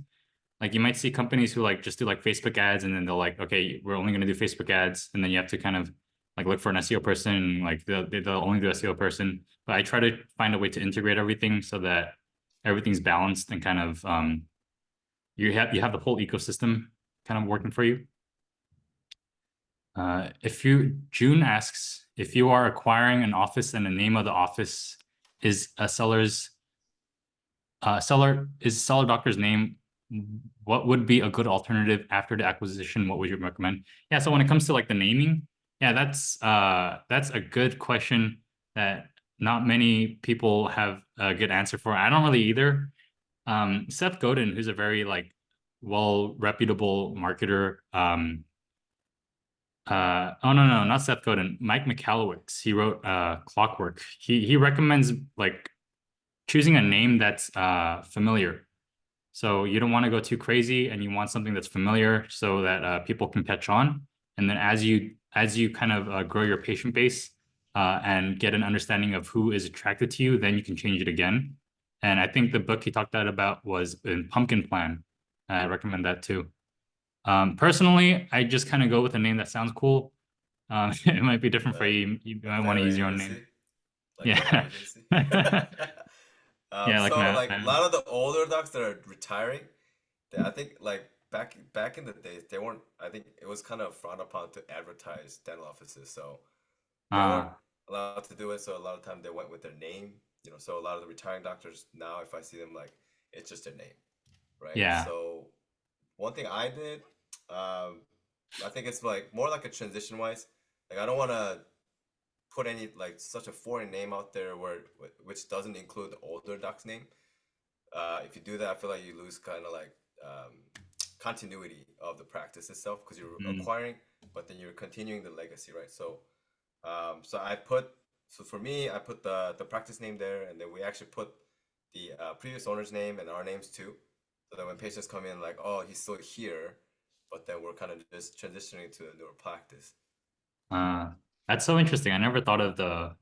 Like you might see companies who like just do like Facebook ads and then they'll like, okay, we're only going to do Facebook ads, and then you have to kind of like look for an SEO person, like they'll only do SEO person. But I try to find a way to integrate everything so that everything's balanced and kind of you have the whole ecosystem kind of working for you. If you June asks if you are acquiring an office and the name of the office is a seller doctor's name, what would be a good alternative after the acquisition? What would you recommend? Yeah, so when it comes to like the naming, yeah, that's a good question that not many people have a good answer for. I don't really either. Seth Godin, who's a very like well reputable marketer, Oh no, not Seth Godin. Mike McAllowicz. He wrote Clockwork. He recommends like choosing a name that's familiar. So you don't want to go too crazy, and you want something that's familiar so that people can catch on. And then as you kind of grow your patient base and get an understanding of who is attracted to you, then you can change it again. And I think the book he talked about was in Pumpkin Plan. I recommend that too. Personally, I just kind of go with a name that sounds cool. It might be different for Like you. You like might want to use your own name. Pharoagency, like Yeah. Pharoagency. Yeah, like So Matt. like a lot of the older docs that are retiring, I think like back in the days, they weren't. I think it was kind of frowned upon to advertise dental offices, so they weren't Uh, allowed to do it. So a lot of time they went with their name. So a lot of the retiring doctors now, if I see them, like it's just their name, right? yeah. So one thing I did, um, I think it's like more like a transition wise. Like I don't want to put any like such a foreign name out there where which doesn't include the older doc's name. If you do that, I feel like you lose kind of like continuity of the practice itself because you're Mm. acquiring, but then you're continuing the legacy, right? So I put so for me, I put the practice name there, and then we actually put the previous owner's name and our names too, so that when patients come in, like, oh, he's still here, but then we're kind of just transitioning to a newer practice. Uh, that's so interesting. I never thought of the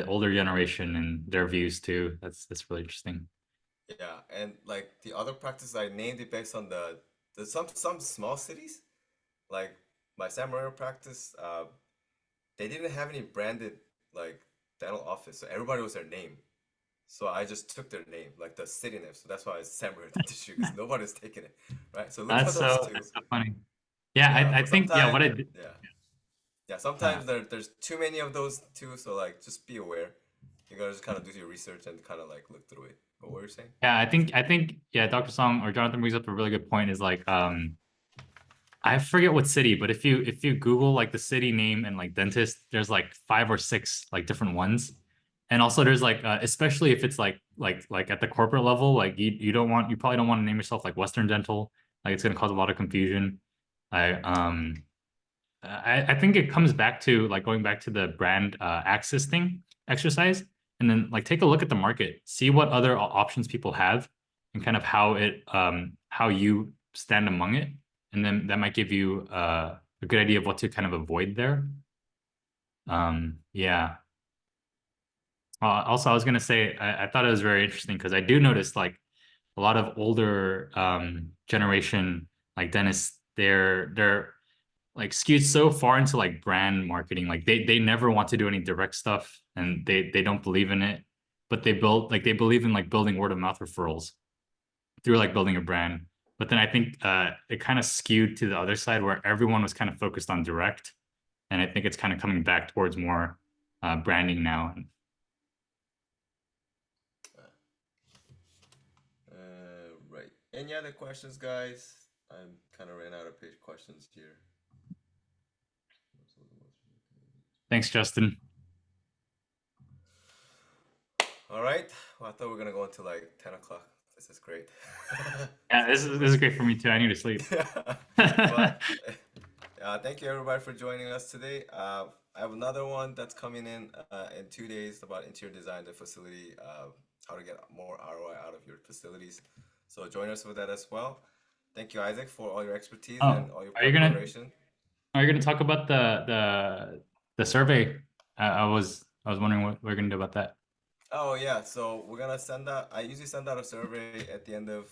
older generation and their views too. That's really interesting. Yeah, and like the other practice, I named it based on the some small cities, like my San Marino practice. They didn't have any branded like dental office, so everybody was their name. So I just took their name, like the city name. So that's why it's San Marino Dentistry because nobody's taking it, right? So look for those two. That's so funny. Yeah, Yeah, I but think yeah, what sometimes, I did. yeah, yeah, Uh, sometimes there's too many of those too. So like, just be aware. You gotta just kind of do your research and kind of like look through it. What were you saying? yeah, I think yeah, Dr. Song or Jonathan brings up a really good point. Is like I forget what city, but if you Google like the city name and like dentist, there's like five or six like different ones. And also there's like especially if it's like at the corporate level, like you probably don't want to name yourself like Western Dental. Like it's gonna cause a lot of confusion. I I think it comes back to like going back to the brand access thing exercise, and then like take a look at the market, see what other options people have, and kind of how you stand among it, and then that might give you a good idea of what to kind of avoid there. Yeah. Also, I was gonna say I thought it was very interesting because I do notice like a lot of older generation like dentists, they're like skewed so far into like brand marketing. Like they never want to do any direct stuff, and they don't believe in it. But they believe in like building word of mouth referrals through like building a brand. But then I think it kind of skewed to the other side where everyone was kind of focused on direct, and I think it's kind of coming back towards more branding now. Right. Any other questions, guys? I'm kind of ran out of page questions here. Thanks, Justin. All right. Well, I thought we were gonna go until like 10 o'clock. This is great. Yeah, this is great for me too. I need to sleep. Yeah. But thank you everybody for joining us today. I have another one that's coming in 2 days about interior design, the facility, how to get more ROI out of your facilities. So join us for that as well. Thank you, Isaac, for all your expertise Oh, and all your are you gonna preparation. are you gonna talk about the survey? I was wondering what we're gonna do about that. Oh yeah, so we're gonna send out. I usually send out a survey at the end of,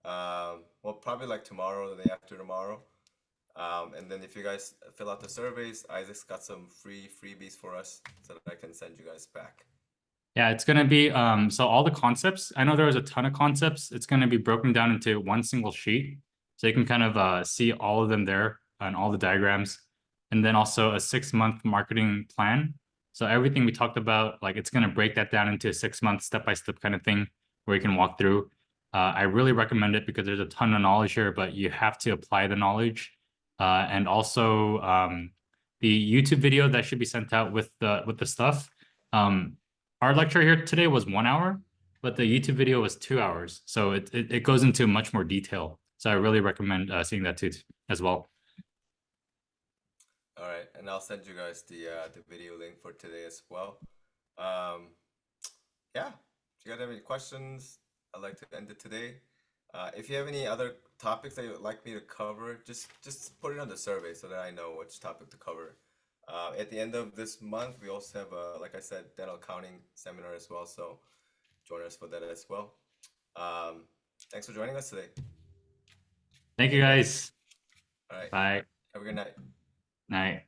well, probably like tomorrow, the day after tomorrow. And then if you guys fill out the surveys, Isaac's got some free freebies for us so that I can send you guys back. Yeah, it's gonna be so all the concepts, I know there was a ton of concepts. It's gonna be broken down into one single sheet. So you can kind of see all of them there and all the diagrams. And then also a 6-month marketing plan. So everything we talked about, like it's gonna break that down into a 6-month step-by-step kind of thing where you can walk through. I really recommend it because there's a ton of knowledge here, but you have to apply the knowledge. And also the YouTube video that should be sent out with the stuff. Um, our lecture here today was 1 hour, but the YouTube video was 2 hours. So it goes into much more detail. So I really recommend seeing that too as well. All right, and I'll send you guys the video link for today as well. Um, yeah, if you guys have any questions, I'd like to end it today. If you have any other topics that you would like me to cover, just put it on the survey so that I know which topic to cover. At the end of this month, we also have like I said, dental accounting seminar as well. So join us for that as well. Thanks for joining us today. Thank you, guys. All right, Bye. have a good night. Night.